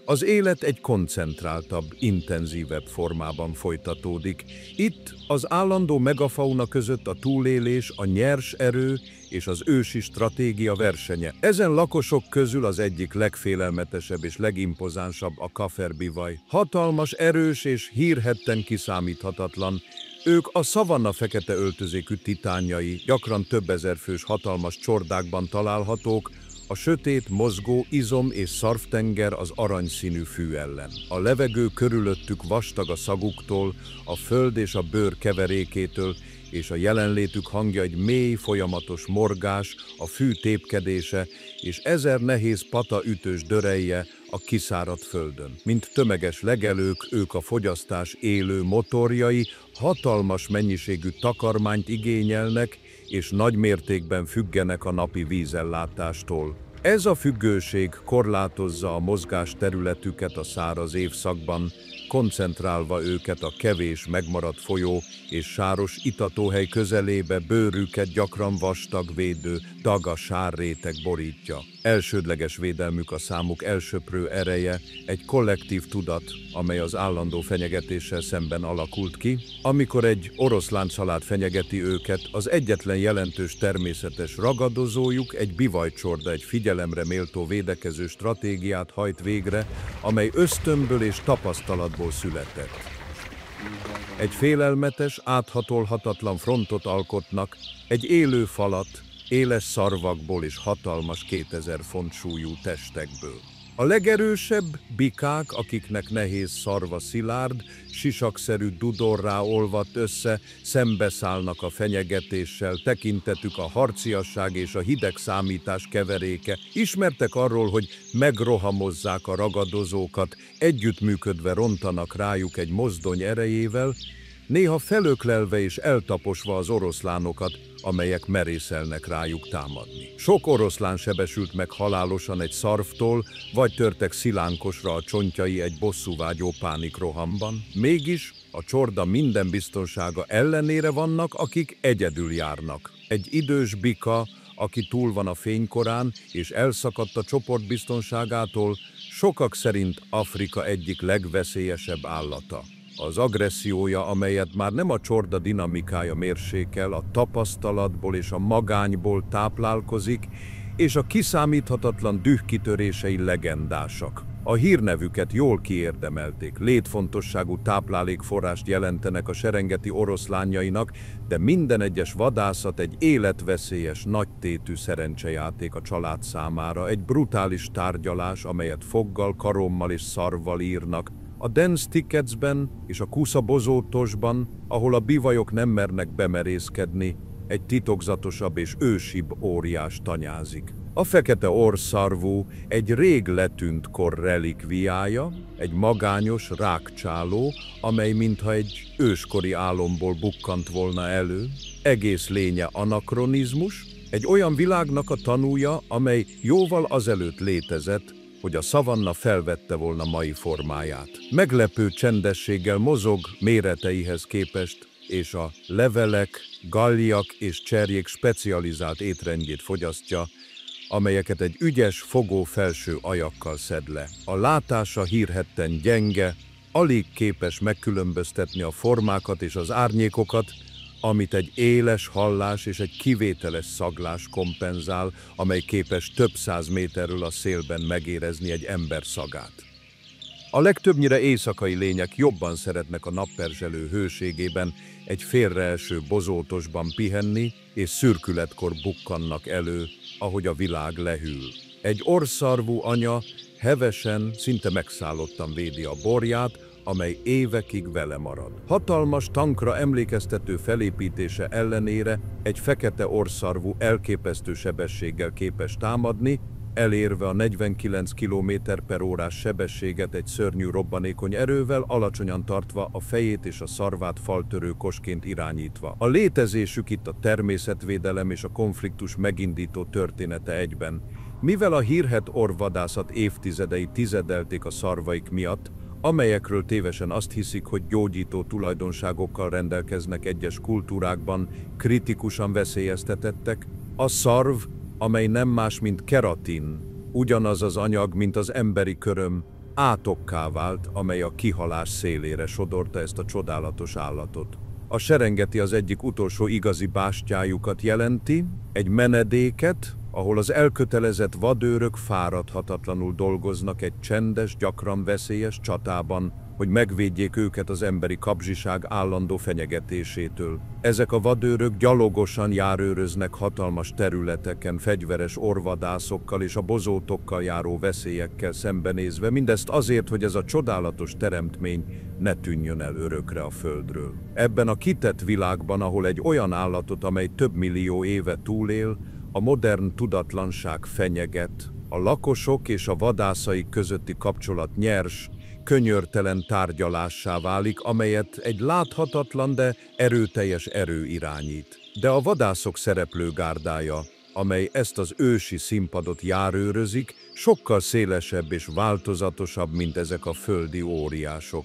az élet egy koncentráltabb, intenzívebb formában folytatódik. Itt az állandó megafauna között a túlélés, a nyers erő és az ősi stratégia versenye. Ezen lakosok közül az egyik legfélelmetesebb és legimpozánsabb a kaferbivaj. Hatalmas, erős és hírhedten kiszámíthatatlan, Ők a szavanna fekete öltözékű titánjai, gyakran több ezer fős hatalmas csordákban találhatók, a sötét, mozgó izom és szarvtenger az aranyszínű fű ellen. A levegő körülöttük vastag a szaguktól, a föld és a bőr keverékétől, és a jelenlétük hangja egy mély, folyamatos morgás, a fű tépkedése, és ezer nehéz pata ütős dörejje a kiszáradt földön. Mint tömeges legelők, ők a fogyasztás élő motorjai, hatalmas mennyiségű takarmányt igényelnek, és nagy mértékben függenek a napi vízellátástól. Ez a függőség korlátozza a mozgás területüket a száraz évszakban, koncentrálva őket a kevés megmaradt folyó és sáros itatóhely közelébe, bőrüket gyakran vastag védő, daga sárréteg borítja. Elsődleges védelmük a számuk elsöprő ereje, egy kollektív tudat, amely az állandó fenyegetéssel szemben alakult ki. Amikor egy oroszláncsalád fenyegeti őket, az egyetlen jelentős természetes ragadozójuk, egy bivajcsorda, egy figyelemre méltó védekező stratégiát hajt végre, amely ösztönből és tapasztalatból született. Egy félelmetes, áthatolhatatlan frontot alkotnak, egy élő falat, éles szarvakból és hatalmas 2000 font súlyú testekből. A legerősebb bikák, akiknek nehéz szarva szilárd, sisakszerű dudorrá olvadt össze, szembeszállnak a fenyegetéssel, tekintetük a harciasság és a hideg számítás keveréke. Ismertek arról, hogy megrohamozzák a ragadozókat, együttműködve rontanak rájuk egy mozdony erejével, néha felöklelve és eltaposva az oroszlánokat, amelyek merészelnek rájuk támadni. Sok oroszlán sebesült meg halálosan egy szarvtól, vagy törtek szilánkosra a csontjai egy bosszúvágyó pánikrohamban. Mégis a csorda minden biztonsága ellenére vannak, akik egyedül járnak. Egy idős bika, aki túl van a fénykorán és elszakadt a csoport biztonságától, sokak szerint Afrika egyik legveszélyesebb állata. Az agressziója, amelyet már nem a csorda dinamikája mérsékel, a tapasztalatból és a magányból táplálkozik, és a kiszámíthatatlan dühkitörései legendásak. A hírnevüket jól kiérdemelték, létfontosságú táplálékforrást jelentenek a serengeti oroszlánjainak, de minden egyes vadászat egy életveszélyes, nagytétű szerencsejáték a család számára, egy brutális tárgyalás, amelyet foggal, karommal és szarvval írnak, a dance ticketsben és a kuszabozótosban, ahol a bivajok nem mernek bemerészkedni, egy titokzatosabb és ősibb óriás tanyázik. A fekete orrszarvú egy rég letűnt kor relikviája, egy magányos rákcsáló, amely mintha egy őskori álomból bukkant volna elő. Egész lénye anakronizmus, egy olyan világnak a tanúja, amely jóval azelőtt létezett, hogy a szavanna felvette volna mai formáját. Meglepő csendességgel mozog méreteihez képest, és a levelek, galliak és cserjék specializált étrendjét fogyasztja, amelyeket egy ügyes fogó felső ajakkal szed le. A látása hírhedten gyenge, alig képes megkülönböztetni a formákat és az árnyékokat, amit egy éles hallás és egy kivételes szaglás kompenzál, amely képes több száz méterről a szélben megérezni egy ember szagát. A legtöbbnyire éjszakai lények jobban szeretnek a napperzselő hőségében egy félreeső bozótosban pihenni, és szürkületkor bukkannak elő, ahogy a világ lehűl. Egy orrszarvú anya hevesen, szinte megszállottan védi a borját, amely évekig vele marad. Hatalmas tankra emlékeztető felépítése ellenére egy fekete orrszarvú elképesztő sebességgel képes támadni, elérve a 49 km/h sebességet egy szörnyű robbanékony erővel, alacsonyan tartva a fejét és a szarvát faltörő kosként irányítva. A létezésük itt a természetvédelem és a konfliktus megindító története egyben. Mivel a hírhedt orrvadászat évtizedei tizedelték a szarvaik miatt, amelyekről tévesen azt hiszik, hogy gyógyító tulajdonságokkal rendelkeznek egyes kultúrákban, kritikusan veszélyeztetettek, a szarv, amely nem más, mint keratin, ugyanaz az anyag, mint az emberi köröm, átokká vált, amely a kihalás szélére sodorta ezt a csodálatos állatot. A Serengeti az egyik utolsó igazi bástyájukat jelenti, egy menedéket, ahol az elkötelezett vadőrök fáradhatatlanul dolgoznak egy csendes, gyakran veszélyes csatában, hogy megvédjék őket az emberi kapzsiság állandó fenyegetésétől. Ezek a vadőrök gyalogosan járőröznek hatalmas területeken, fegyveres orvadászokkal és a bozótokkal járó veszélyekkel szembenézve, mindezt azért, hogy ez a csodálatos teremtmény ne tűnjön el örökre a földről. Ebben a kitett világban, ahol egy olyan állatot, amely több millió éve túlél, a modern tudatlanság fenyeget, a lakosok és a vadászaik közötti kapcsolat nyers, könyörtelen tárgyalássá válik, amelyet egy láthatatlan, de erőteljes erő irányít. De a vadászok szereplőgárdája, amely ezt az ősi színpadot járőrözik, sokkal szélesebb és változatosabb, mint ezek a földi óriások.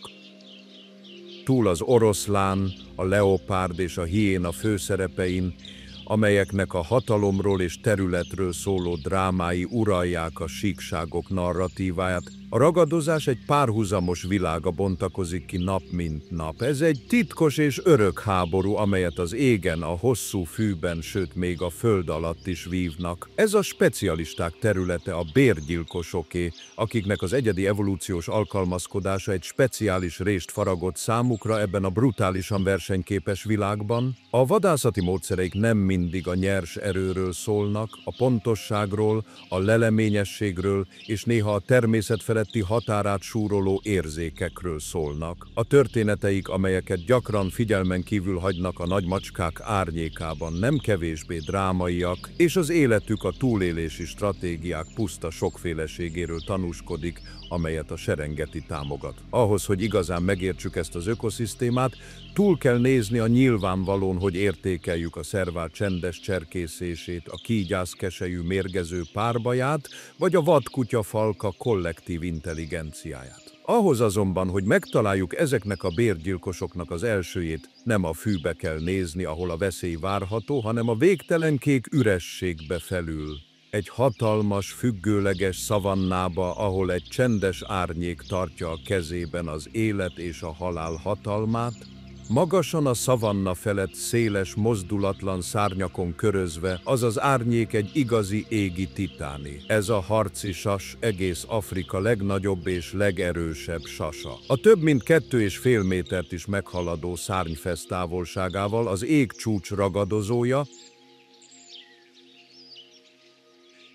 Túl az oroszlán, a leopárd és a hiéna főszerepein, amelyeknek a hatalomról és területről szóló drámái uralják a síkságok narratíváját, a ragadozás egy párhuzamos világa bontakozik ki nap mint nap. Ez egy titkos és örök háború, amelyet az égen, a hosszú fűben, sőt még a föld alatt is vívnak. Ez a specialisták területe, a bérgyilkosoké, akiknek az egyedi evolúciós alkalmazkodása egy speciális rést faragott számukra ebben a brutálisan versenyképes világban. A vadászati módszereik nem mindig a nyers erőről szólnak, a pontosságról, a leleményességről és néha a természet feletti határát súroló érzékekről szólnak. A történeteik, amelyeket gyakran figyelmen kívül hagynak a nagymacskák árnyékában, nem kevésbé drámaiak, és az életük a túlélési stratégiák puszta sokféleségéről tanúskodik, amelyet a Serengeti támogat. Ahhoz, hogy igazán megértsük ezt az ökoszisztémát, túl kell nézni a nyilvánvalón, hogy értékeljük a szervál csendes cserkészését, a kígyászkeselyű mérgező párbaját, vagy a vadkutya-falka kollektív intelligenciáját. Ahhoz azonban, hogy megtaláljuk ezeknek a bérgyilkosoknak az elsőjét, nem a fűbe kell nézni, ahol a veszély várható, hanem a végtelen kék ürességbe felül. Egy hatalmas, függőleges szavannába, ahol egy csendes árnyék tartja a kezében az élet és a halál hatalmát, magasan a szavanna felett széles, mozdulatlan szárnyakon körözve, az az árnyék egy igazi égi titáni. Ez a harci sas egész Afrika legnagyobb és legerősebb sasa. A több mint 2,5 métert is meghaladó szárnyfesz távolságával az ég csúcs ragadozója,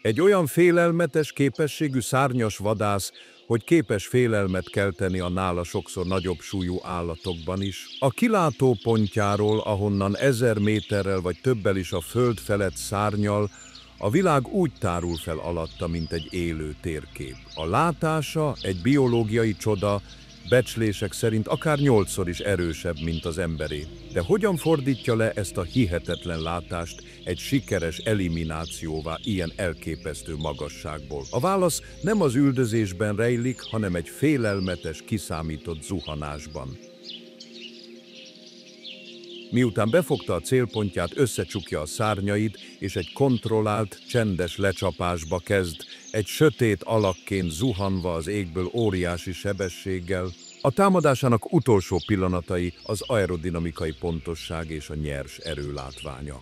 egy olyan félelmetes képességű szárnyas vadász, hogy képes félelmet kelteni a nála sokszor nagyobb súlyú állatokban is. A kilátópontjáról, ahonnan 1000 méterrel vagy többel is a föld felett szárnyal, a világ úgy tárul fel alatta, mint egy élő térkép. A látása egy biológiai csoda, becslések szerint akár 8-szor is erősebb, mint az emberé. De hogyan fordítja le ezt a hihetetlen látást egy sikeres eliminációvá ilyen elképesztő magasságból? A válasz nem az üldözésben rejlik, hanem egy félelmetes, kiszámított zuhanásban. Miután befogta a célpontját, összecsukja a szárnyait, és egy kontrollált, csendes lecsapásba kezd, egy sötét alakként zuhanva az égből óriási sebességgel. A támadásának utolsó pillanatai az aerodinamikai pontosság és a nyers erő látványa.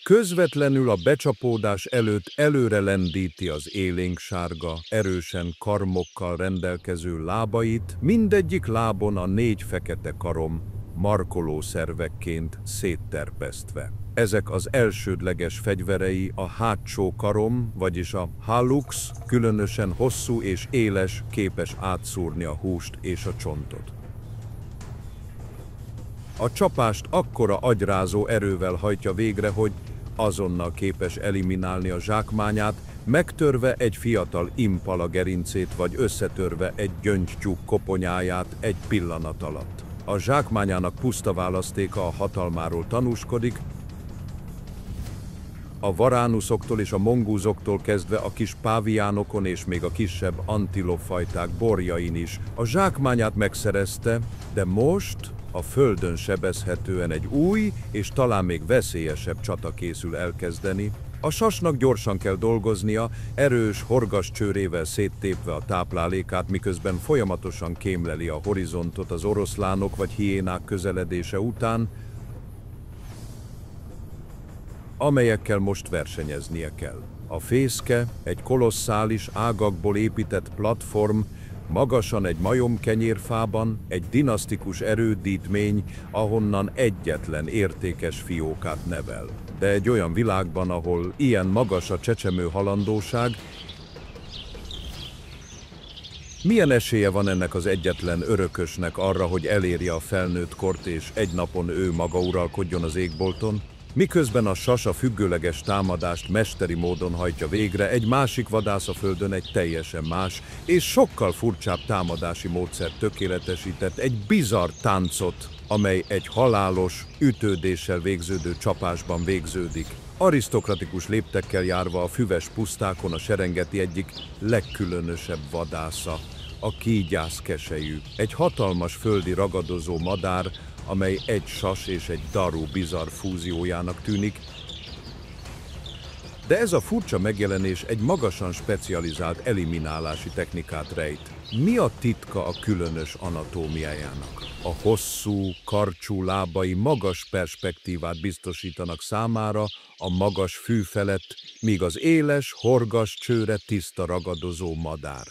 Közvetlenül a becsapódás előtt előre lendíti az élénksárga, erősen karmokkal rendelkező lábait, mindegyik lábon a 4 fekete karom, markoló szervekként szétterpesztve. Ezek az elsődleges fegyverei a hátsó karom, vagyis a hallux, különösen hosszú és éles, képes átszúrni a húst és a csontot. A csapást akkora agyrázó erővel hajtja végre, hogy azonnal képes eliminálni a zsákmányát, megtörve egy fiatal impala gerincét vagy összetörve egy gyöngytyúk koponyáját egy pillanat alatt. A zsákmányának puszta választéka a hatalmáról tanúskodik, a varánuszoktól és a mongúzoktól kezdve a kis páviánokon és még a kisebb antilopfajták borjain is. A zsákmányát megszerezte, de most a földön sebezhetően egy új és talán még veszélyesebb csata készül elkezdeni. A sasnak gyorsan kell dolgoznia, erős horgascsőrével széttépve a táplálékát, miközben folyamatosan kémleli a horizontot az oroszlánok vagy hiénák közeledése után, amelyekkel most versenyeznie kell. A fészke egy kolosszális ágakból épített platform, magasan egy majomkenyérfában, egy dinasztikus erődítmény, ahonnan egyetlen értékes fiókát nevel. De egy olyan világban, ahol ilyen magas a csecsemő halandóság, milyen esélye van ennek az egyetlen örökösnek arra, hogy elérje a felnőtt kort és egy napon ő maga uralkodjon az égbolton? Miközben a sas a függőleges támadást mesteri módon hajtja végre, egy másik vadász a földön egy teljesen más és sokkal furcsább támadási módszert tökéletesített, egy bizarr táncot, amely egy halálos, ütődéssel végződő csapásban végződik. Arisztokratikus léptekkel járva a füves pusztákon a Serengeti egyik legkülönösebb vadásza, a kígyászkeselyű, egy hatalmas földi ragadozó madár, amely egy sas és egy daru bizarr fúziójának tűnik, de ez a furcsa megjelenés egy magasan specializált eliminálási technikát rejt. Mi a titka a különös anatómiájának? A hosszú, karcsú lábai magas perspektívát biztosítanak számára a magas fű felett, míg az éles, horgas csőre tiszta ragadozó madár.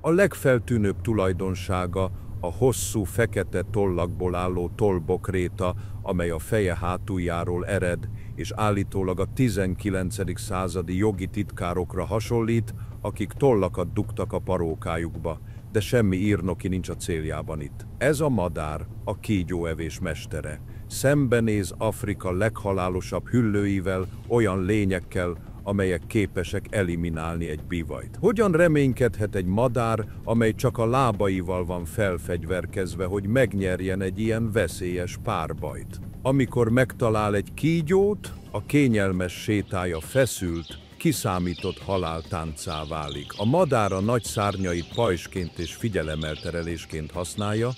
A legfeltűnőbb tulajdonsága a hosszú fekete tollakból álló tollbokréta, amely a feje hátuljáról ered, és állítólag a 19. századi jogi titkárokra hasonlít, akik tollakat dugtak a parókájukba, de semmi írnoki nincs a céljában itt. Ez a madár a kígyóevés mestere. Szembenéz Afrika leghalálosabb hüllőivel, olyan lényekkel, amelyek képesek eliminálni egy bivajt. Hogyan reménykedhet egy madár, amely csak a lábaival van felfegyverkezve, hogy megnyerjen egy ilyen veszélyes párbajt? Amikor megtalál egy kígyót, a kényelmes sétája feszült, kiszámított haláltáncá válik. A madár a nagy szárnyait pajzsként és figyelemelterelésként használja,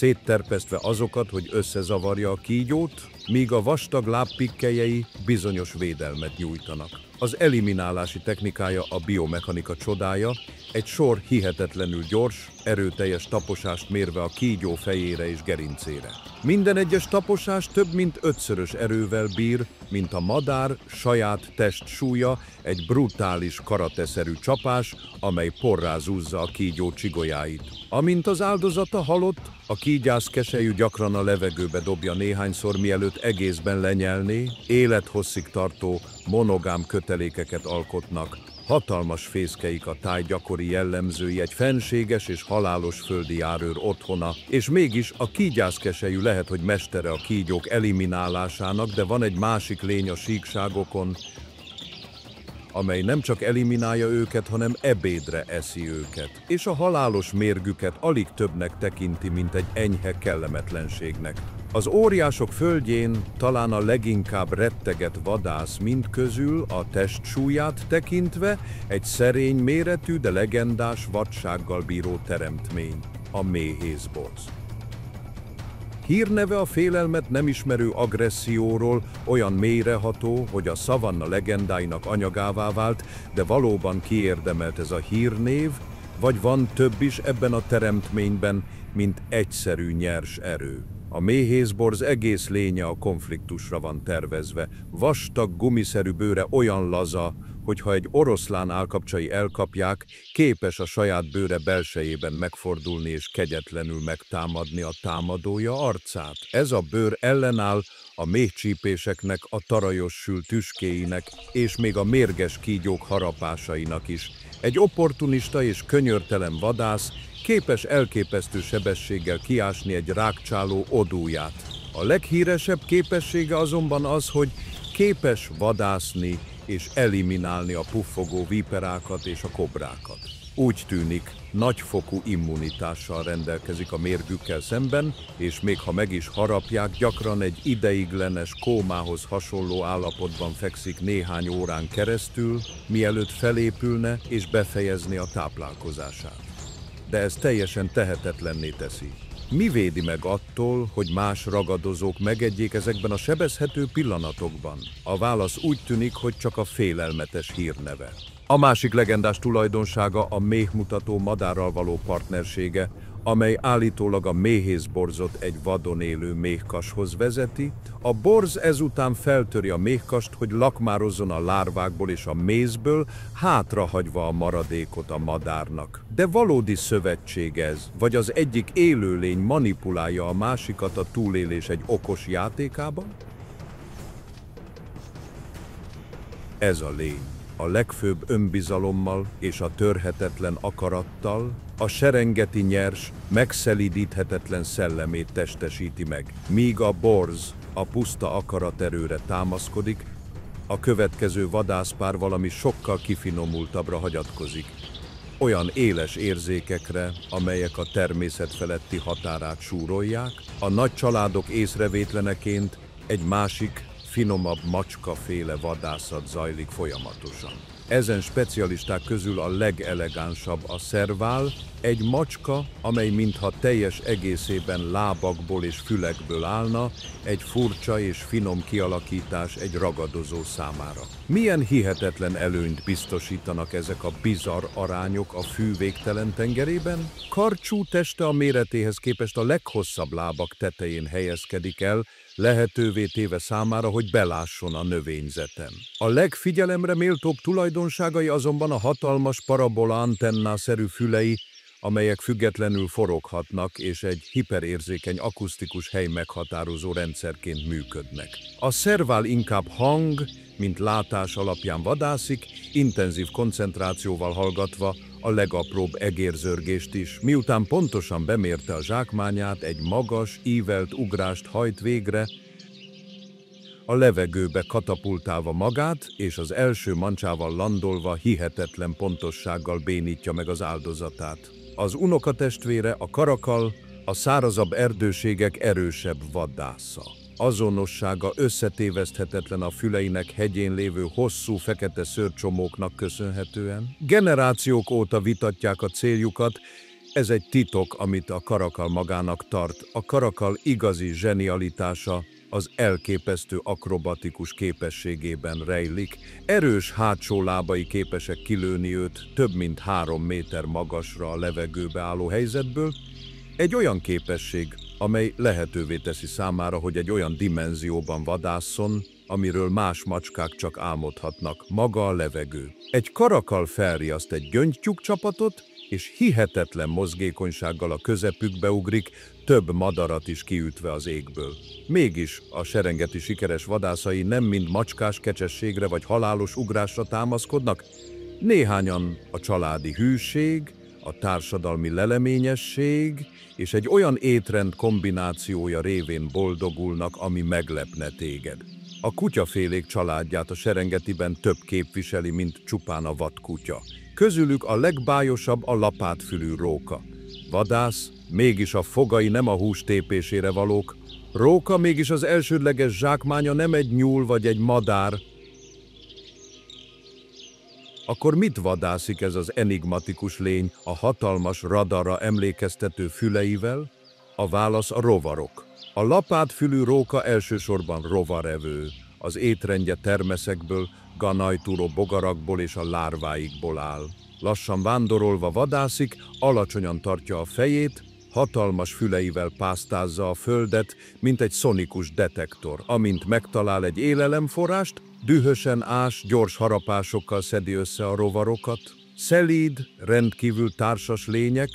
szétterpesztve azokat, hogy összezavarja a kígyót, míg a vastag lábpikkelyei bizonyos védelmet nyújtanak. Az eliminálási technikája a biomechanika csodája, egy sor hihetetlenül gyors, erőteljes taposást mérve a kígyó fejére és gerincére. Minden egyes taposás több mint 5-szörös erővel bír, mint a madár saját testsúlya, egy brutális karateszerű csapás, amely porrá zúzza a kígyó csigolyáit. Amint az áldozata halott, a kígyászkeselyű gyakran a levegőbe dobja néhányszor, mielőtt egészben lenyelné, élethosszig tartó, monogám kötelékeket alkotnak. Hatalmas fészkeik a táj gyakori jellemzői, egy fenséges és halálos földi járőr otthona, és mégis a kígyászkeselyű lehet, hogy mestere a kígyók eliminálásának, de van egy másik lény a síkságokon, amely nem csak eliminálja őket, hanem ebédre eszi őket, és a halálos mérgüket alig többnek tekinti, mint egy enyhe kellemetlenségnek. Az óriások földjén talán a leginkább retteget vadász mindközül a testsúlyát tekintve egy szerény méretű, de legendás vadsággal bíró teremtmény, a méhészborz. Hírneve a félelmet nem ismerő agresszióról olyan mélyreható, hogy a szavanna legendáinak anyagává vált, de valóban kiérdemelt ez a hírnév, vagy van több is ebben a teremtményben, mint egyszerű nyers erő. A méhészborz egész lénye a konfliktusra van tervezve. Vastag, gumiszerű bőre olyan laza, hogy ha egy oroszlán állkapcsai elkapják, képes a saját bőre belsejében megfordulni és kegyetlenül megtámadni a támadója arcát. Ez a bőr ellenáll a méhcsípéseknek, a tarajos sül tüskéinek és még a mérges kígyók harapásainak is. Egy opportunista és könyörtelen vadász képes elképesztő sebességgel kiásni egy rákcsáló odúját. A leghíresebb képessége azonban az, hogy képes vadászni és eliminálni a puffogó víperákat és a kobrákat. Úgy tűnik, nagyfokú immunitással rendelkezik a mérgükkel szemben, és még ha meg is harapják, gyakran egy ideiglenes kómához hasonló állapotban fekszik néhány órán keresztül, mielőtt felépülne és befejezni a táplálkozását. De ez teljesen tehetetlenné teszi. Mi védi meg attól, hogy más ragadozók megegyék ezekben a sebezhető pillanatokban? A válasz úgy tűnik, hogy csak a félelmetes hírneve. A másik legendás tulajdonsága a méhmutató madárral való partnersége, amely állítólag a méhészborzot egy vadon élő méhkashoz vezeti. A borz ezután feltöri a méhkast, hogy lakmározzon a lárvákból és a mézből, hátrahagyva a maradékot a madárnak. De valódi szövetség ez, vagy az egyik élőlény manipulálja a másikat a túlélés egy okos játékában? Ez a lény a legfőbb önbizalommal és a törhetetlen akarattal a serengeti nyers, megszelídíthetetlen szellemét testesíti meg, míg a borz a puszta akaraterőre támaszkodik, a következő vadászpár valami sokkal kifinomultabbra hagyatkozik. Olyan éles érzékekre, amelyek a természet feletti határát súrolják, a nagy családok észrevétleneként egy másik, finomabb macskaféle vadászat zajlik folyamatosan. Ezen specialisták közül a legelegánsabb a szervál, egy macska, amely mintha teljes egészében lábakból és fülekből állna, egy furcsa és finom kialakítás egy ragadozó számára. Milyen hihetetlen előnyt biztosítanak ezek a bizarr arányok a fű végtelen tengerében? Karcsú teste a méretéhez képest a leghosszabb lábak tetején helyezkedik el, lehetővé téve számára, hogy belásson a növényzeten. A legfigyelemre méltóbb tulajdonságai azonban a hatalmas parabola antennászerű fülei, amelyek függetlenül foroghatnak és egy hiperérzékeny akusztikus hely meghatározó rendszerként működnek. A szervál inkább hang, mint látás alapján vadászik, intenzív koncentrációval hallgatva a legapróbb egérzörgést is, miután pontosan bemérte a zsákmányát, egy magas, ívelt ugrást hajt végre, a levegőbe katapultálva magát, és az első mancsával landolva hihetetlen pontossággal bénítja meg az áldozatát. Az unokatestvére, a karakal, a szárazabb erdőségek erősebb vadásza. Azonossága összetéveszthetetlen a füleinek hegyén lévő hosszú fekete szőrcsomóknak köszönhetően. Generációk óta vitatják a céljukat, ez egy titok, amit a karakal magának tart. A karakal igazi zsenialitása az elképesztő akrobatikus képességében rejlik. Erős hátsó lábai képesek kilőni őt több mint 3 méter magasra a levegőbe álló helyzetből. Egy olyan képesség, amely lehetővé teszi számára, hogy egy olyan dimenzióban vadásszon, amiről más macskák csak álmodhatnak, maga a levegő. Egy karakal felriaszt egy gyöngytyúk-csapatot, és hihetetlen mozgékonysággal a közepükbe ugrik, több madarat is kiütve az égből. Mégis a serengeti sikeres vadászai nem mind macskás kecsességre vagy halálos ugrásra támaszkodnak, néhányan a családi hűség, a társadalmi leleményesség és egy olyan étrend kombinációja révén boldogulnak, ami meglepne téged. A kutyafélék családját a Serengetiben több képviseli, mint csupán a vadkutya. Közülük a legbájosabb a lapátfülű róka. Vadász, mégis a fogai nem a hús tépésére valók. Róka, mégis az elsődleges zsákmánya nem egy nyúl vagy egy madár. Akkor mit vadászik ez az enigmatikus lény a hatalmas radarra emlékeztető füleivel? A válasz a rovarok. A lapátfülű róka elsősorban rovarevő. Az étrendje termeszekből, ganajtúró bogarakból és a lárváikból áll. Lassan vándorolva vadászik, alacsonyan tartja a fejét, hatalmas füleivel pásztázza a földet, mint egy szonikus detektor. Amint megtalál egy élelemforrást, dühösen ás, gyors harapásokkal szedi össze a rovarokat. Szelíd, rendkívül társas lények,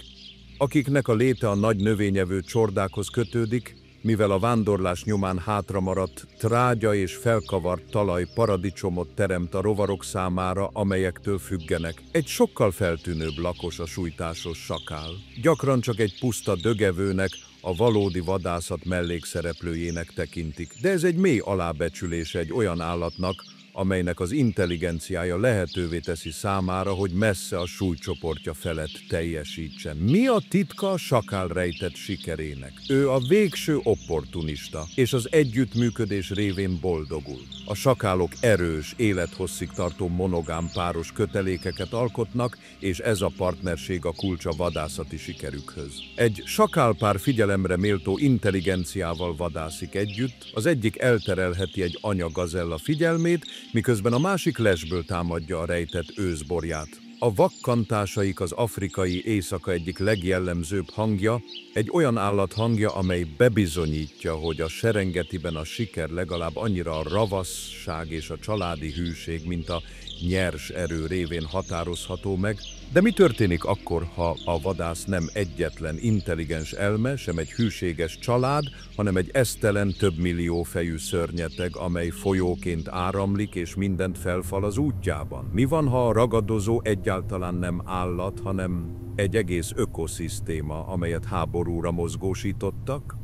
akiknek a léte a nagy növényevő csordákhoz kötődik, mivel a vándorlás nyomán hátramaradt, trágya és felkavart talaj paradicsomot teremt a rovarok számára, amelyektől függenek. Egy sokkal feltűnőbb lakos a sújtásos sakál. Gyakran csak egy puszta dögevőnek, a valódi vadászat mellékszereplőjének tekintik, de ez egy mély alábecsülése egy olyan állatnak, amelynek az intelligenciája lehetővé teszi számára, hogy messze a súlycsoportja felett teljesítsen. Mi a titka a sakál rejtett sikerének? Ő a végső opportunista, és az együttműködés révén boldogul. A sakálok erős, élethosszig tartó monogám páros kötelékeket alkotnak, és ez a partnerség a kulcs a vadászati sikerükhöz. Egy sakálpár figyelemre méltó intelligenciával vadászik együtt, az egyik elterelheti egy anya gazella figyelmét, miközben a másik lesből támadja a rejtett őszborját. A vakkantásaik az afrikai éjszaka egyik legjellemzőbb hangja, egy olyan állat hangja, amely bebizonyítja, hogy a Serengetiben a siker legalább annyira a ravasság és a családi hűség, mint a nyers erő révén határozható meg. De mi történik akkor, ha a vadász nem egyetlen intelligens elme, sem egy hűséges család, hanem egy esztelen, több millió fejű szörnyeteg, amely folyóként áramlik és mindent felfal az útjában? Mi van, ha a ragadozó egyáltalán nem állat, hanem egy egész ökoszisztéma, amelyet háborúra mozgósítottak?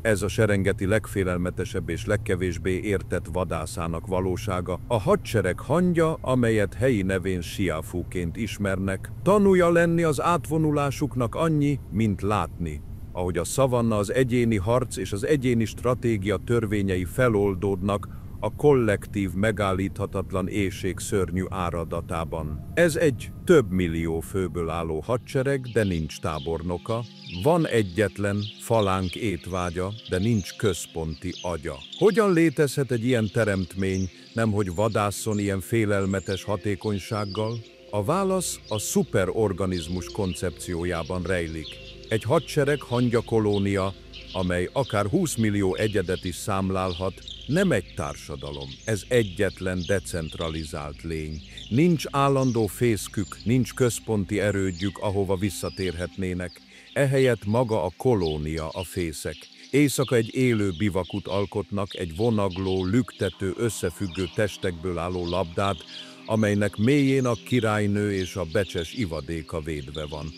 Ez a Serengeti legfélelmetesebb és legkevésbé értett vadászának valósága. A hadsereg hangja, amelyet helyi nevén siáfúként ismernek, tanúja lenni az átvonulásuknak annyi, mint látni, ahogy a szavanna az egyéni harc és az egyéni stratégia törvényei feloldódnak a kollektív, megállíthatatlan éhség szörnyű áradatában. Ez egy több millió főből álló hadsereg, de nincs tábornoka. Van egyetlen falánk étvágya, de nincs központi agya. Hogyan létezhet egy ilyen teremtmény, nemhogy vadásszon ilyen félelmetes hatékonysággal? A válasz a szuperorganizmus koncepciójában rejlik. Egy hadsereg hangyakolónia, amely akár 20 millió egyedet is számlálhat, nem egy társadalom, ez egyetlen decentralizált lény. Nincs állandó fészkük, nincs központi erődjük, ahova visszatérhetnének. Ehelyett maga a kolónia a fészek. Éjszaka egy élő bivakut alkotnak, egy vonagló, lüktető, összefüggő testekből álló labdát, amelynek mélyén a királynő és a becses ivadéka védve van.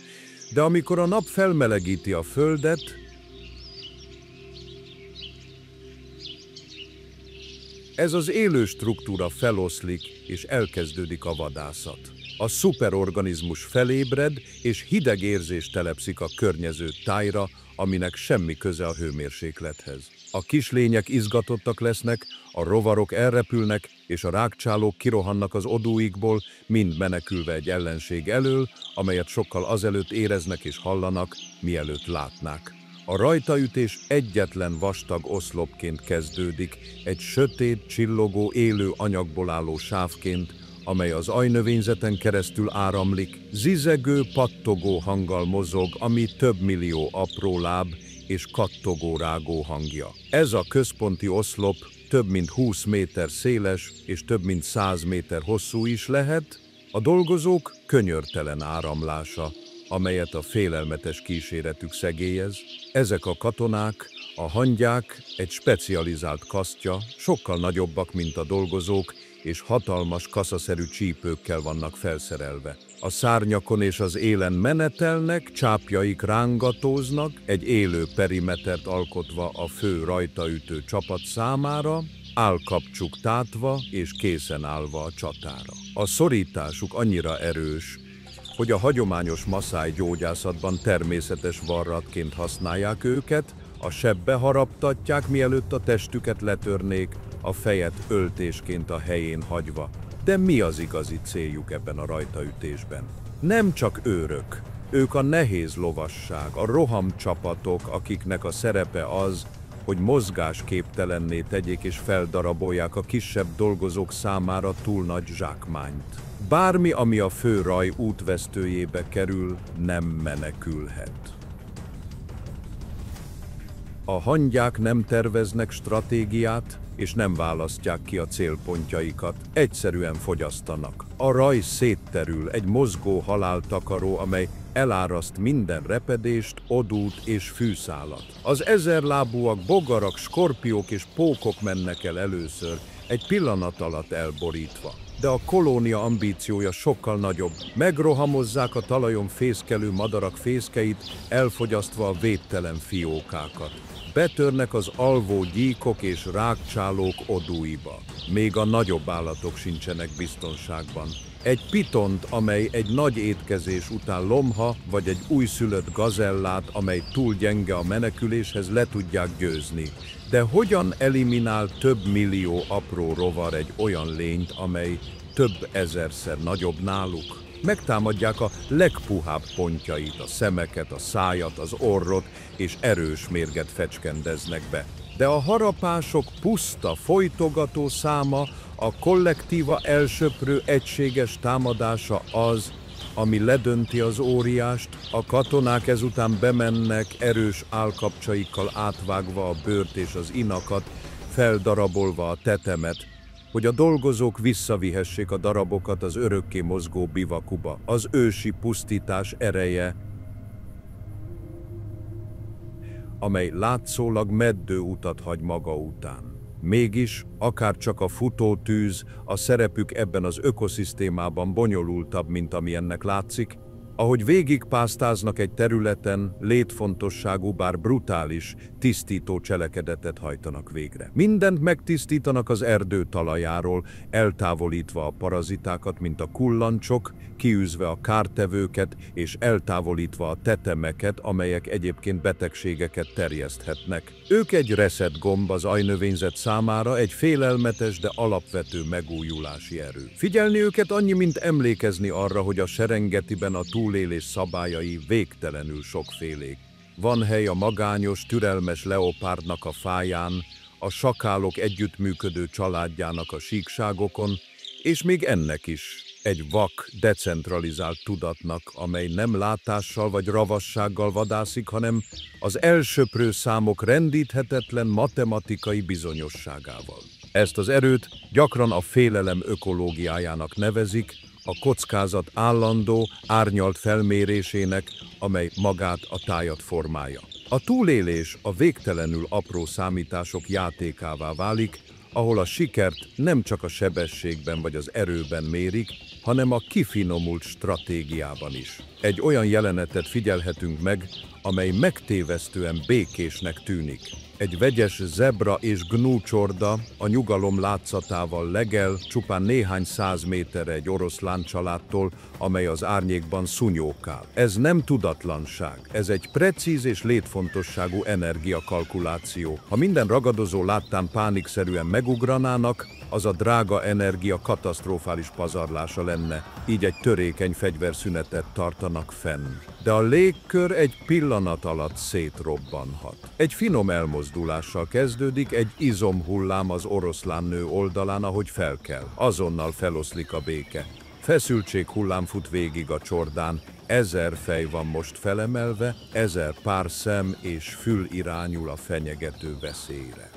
De amikor a nap felmelegíti a földet, ez az élő struktúra feloszlik, és elkezdődik a vadászat. A szuperorganizmus felébred, és hideg érzés telepszik a környező tájra, aminek semmi köze a hőmérséklethez. A kislények izgatottak lesznek, a rovarok elrepülnek, és a rágcsálók kirohannak az odúikból, mind menekülve egy ellenség elől, amelyet sokkal azelőtt éreznek és hallanak, mielőtt látnák. A rajtaütés egyetlen vastag oszlopként kezdődik, egy sötét, csillogó, élő anyagból álló sávként, amely az ajnövényzeten keresztül áramlik, zizegő, pattogó hanggal mozog, ami több millió apró láb és kattogó rágó hangja. Ez a központi oszlop több mint 20 méter széles és több mint 100 méter hosszú is lehet, a dolgozók könyörtelen áramlása, amelyet a félelmetes kíséretük szegélyez. Ezek a katonák, a hangyák egy specializált kasztja, sokkal nagyobbak, mint a dolgozók, és hatalmas kaszaszerű csípőkkel vannak felszerelve. A szárnyakon és az élen menetelnek, csápjaik rángatóznak, egy élő perimetert alkotva a fő rajtaütő csapat számára, állkapcsuk tátva és készen állva a csatára. A szorításuk annyira erős, hogy a hagyományos maszáj gyógyászatban természetes varratként használják őket, a sebbe haraptatják, mielőtt a testüket letörnék, a fejet öltésként a helyén hagyva. De mi az igazi céljuk ebben a rajtaütésben? Nem csak őrök, ők a nehéz lovasság, a rohamcsapatok, akiknek a szerepe az, hogy mozgásképtelenné tegyék és feldarabolják a kisebb dolgozók számára túl nagy zsákmányt. Bármi, ami a fő raj útvesztőjébe kerül, nem menekülhet. A hangyák nem terveznek stratégiát, és nem választják ki a célpontjaikat, egyszerűen fogyasztanak. A raj szétterül, egy mozgó haláltakaró, amely eláraszt minden repedést, odút és fűszálat. Az ezerlábúak, bogarak, skorpiók és pókok mennek el először, egy pillanat alatt elborítva. De a kolónia ambíciója sokkal nagyobb. Megrohamozzák a talajon fészkelő madarak fészkeit, elfogyasztva a védtelen fiókákat. Betörnek az alvó gyíkok és rágcsálók odúiba. Még a nagyobb állatok sincsenek biztonságban. Egy pitont, amely egy nagy étkezés után lomha, vagy egy újszülött gazellát, amely túl gyenge a meneküléshez, le tudják győzni. De hogyan eliminál több millió apró rovar egy olyan lényt, amely több ezerszer nagyobb náluk? Megtámadják a legpuhább pontjait, a szemeket, a szájat, az orrot, és erős mérget fecskendeznek be. De a harapások puszta, folytogató száma A kollektíva elsöprő egységes támadása az, ami ledönti az óriást, a katonák ezután bemennek erős állkapcsaikkal átvágva a bőrt és az inakat, feldarabolva a tetemet, hogy a dolgozók visszavihessék a darabokat az örökké mozgó bivakuba. Az ősi pusztítás ereje, amely látszólag meddő utat hagy maga után. Mégis, akár csak a futótűz, a szerepük ebben az ökoszisztémában bonyolultabb, mint ami ennek látszik, ahogy végigpásztáznak egy területen, létfontosságú, bár brutális, tisztító cselekedetet hajtanak végre. Mindent megtisztítanak az erdő talajáról, eltávolítva a parazitákat, mint a kullancsok, kiűzve a kártevőket és eltávolítva a tetemeket, amelyek egyébként betegségeket terjeszthetnek. Ők egy reset gomb az ajnövényzet számára, egy félelmetes, de alapvető megújulási erő. Figyelni őket annyi, mint emlékezni arra, hogy a Serengetiben a túlélés szabályai végtelenül sokfélék. Van hely a magányos, türelmes leopárdnak a fáján, a sakálok együttműködő családjának a síkságokon, és még ennek is, egy vak, decentralizált tudatnak, amely nem látással vagy ravassággal vadászik, hanem az elsöprő számok rendíthetetlen matematikai bizonyosságával. Ezt az erőt gyakran a félelem ökológiájának nevezik, a kockázat állandó, árnyalt felmérésének, amely magát a tájat formálja. A túlélés a végtelenül apró számítások játékává válik, ahol a sikert nem csak a sebességben vagy az erőben mérik, hanem a kifinomult stratégiában is. Egy olyan jelenetet figyelhetünk meg, amely megtévesztően békésnek tűnik. Egy vegyes zebra és gnú csorda a nyugalom látszatával legel csupán néhány száz méterre egy oroszlán családtól, amely az árnyékban szúnyókál. Ez nem tudatlanság, ez egy precíz és létfontosságú energiakalkuláció. Ha minden ragadozó láttán pánikszerűen megugranának, az a drága energia katasztrofális pazarlása lenne, így egy törékeny fegyverszünetet tartanak fenn. De a légkör egy pillanat alatt szétrobbanhat. Egy finom elmozdulással kezdődik, egy izomhullám az oroszlánnő oldalán, ahogy felkel. Azonnal feloszlik a béke. Feszültség hullám fut végig a csordán, 1000 fej van most felemelve, 1000 pár szem és fül irányul a fenyegető veszélyre.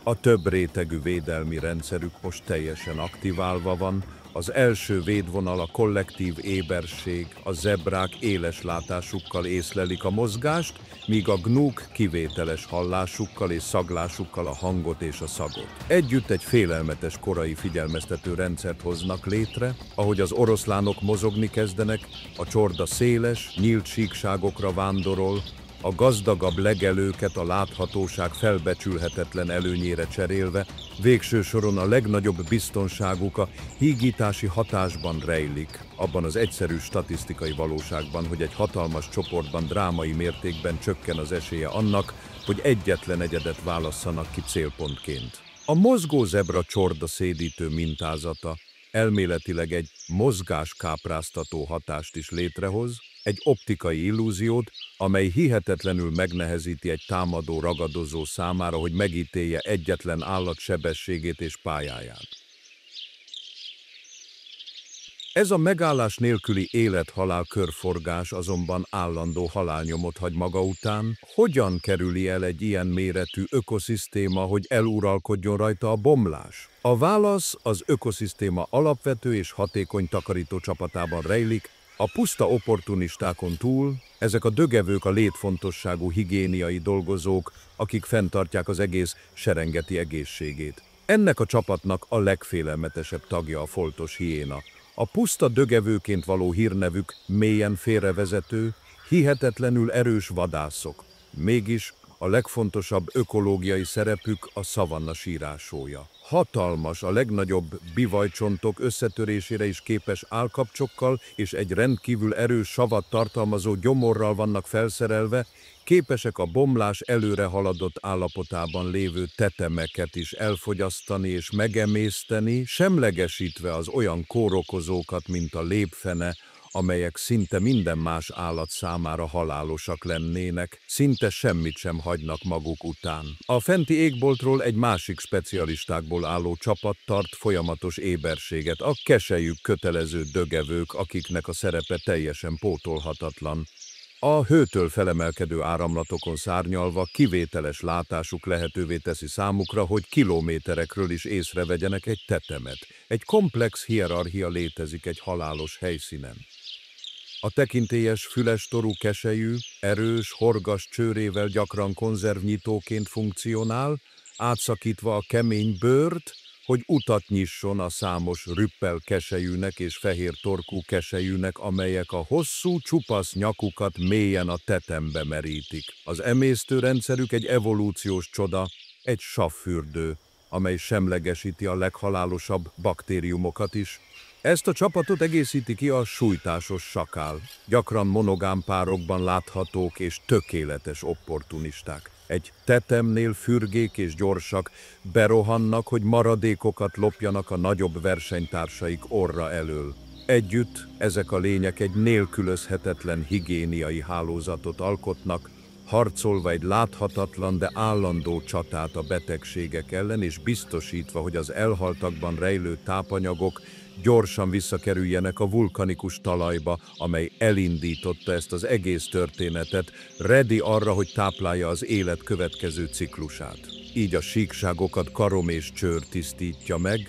A több rétegű védelmi rendszerük most teljesen aktiválva van, az első védvonal a kollektív éberség, a zebrák éles látásukkal észlelik a mozgást, míg a gnúk kivételes hallásukkal és szaglásukkal a hangot és a szagot. Együtt egy félelmetes korai figyelmeztető rendszert hoznak létre, ahogy az oroszlánok mozogni kezdenek, a csorda széles, nyílt síkságokra vándorol, a gazdagabb legelőket a láthatóság felbecsülhetetlen előnyére cserélve, végső soron a legnagyobb biztonságuk a hígítási hatásban rejlik, abban az egyszerű statisztikai valóságban, hogy egy hatalmas csoportban drámai mértékben csökken az esélye annak, hogy egyetlen egyedet válasszanak ki célpontként. A mozgó zebra csorda szédítő mintázata elméletileg egy mozgáskápráztató hatást is létrehoz, egy optikai illúziót, amely hihetetlenül megnehezíti egy támadó ragadozó számára, hogy megítélje egyetlen állat sebességét és pályáját. Ez a megállás nélküli élet-halál körforgás azonban állandó halálnyomot hagy maga után. Hogyan kerüli el egy ilyen méretű ökoszisztéma, hogy eluralkodjon rajta a bomlás? A válasz az ökoszisztéma alapvető és hatékony takarító csapatában rejlik. A puszta opportunistákon túl ezek a dögevők a létfontosságú higiéniai dolgozók, akik fenntartják az egész Serengeti egészségét. Ennek a csapatnak a legfélelmetesebb tagja a foltos hiéna. A puszta dögevőként való hírnevük mélyen félrevezető, hihetetlenül erős vadászok. Mégis a legfontosabb ökológiai szerepük a szavanna sírásója. Hatalmas, a legnagyobb bivajcsontok összetörésére is képes állkapcsokkal és egy rendkívül erős savat tartalmazó gyomorral vannak felszerelve, képesek a bomlás előre haladott állapotában lévő tetemeket is elfogyasztani és megemészteni, semlegesítve az olyan kórokozókat, mint a lépfene, amelyek szinte minden más állat számára halálosak lennének, szinte semmit sem hagynak maguk után. A fenti égboltról egy másik specialistákból álló csapat tart folyamatos éberséget, a keselyük kötelező dögevők, akiknek a szerepe teljesen pótolhatatlan. A hőtől felemelkedő áramlatokon szárnyalva kivételes látásuk lehetővé teszi számukra, hogy kilométerekről is észrevegyenek egy tetemet. Egy komplex hierarchia létezik egy halálos helyszínen. A tekintélyes fülestorú keselyű, erős, horgas csőrével gyakran konzervnyitóként funkcionál, átszakítva a kemény bőrt, hogy utat nyisson a számos rüppel keselyűnek és fehér torkú keselyűnek, amelyek a hosszú, csupasz nyakukat mélyen a tetembe merítik. Az emésztőrendszerük egy evolúciós csoda, egy savfürdő, amely semlegesíti a leghalálosabb baktériumokat is. Ezt a csapatot egészíti ki a sújtásos sakál. Gyakran monogám párokban láthatók és tökéletes opportunisták. Egy tetemnél fürgék és gyorsak, berohannak, hogy maradékokat lopjanak a nagyobb versenytársaik orra elől. Együtt ezek a lények egy nélkülözhetetlen higiéniai hálózatot alkotnak, harcolva egy láthatatlan, de állandó csatát a betegségek ellen, és biztosítva, hogy az elhaltakban rejlő tápanyagok gyorsan visszakerüljenek a vulkanikus talajba, amely elindította ezt az egész történetet, ready arra, hogy táplálja az élet következő ciklusát. Így a síkságokat karom és csőr tisztítja meg,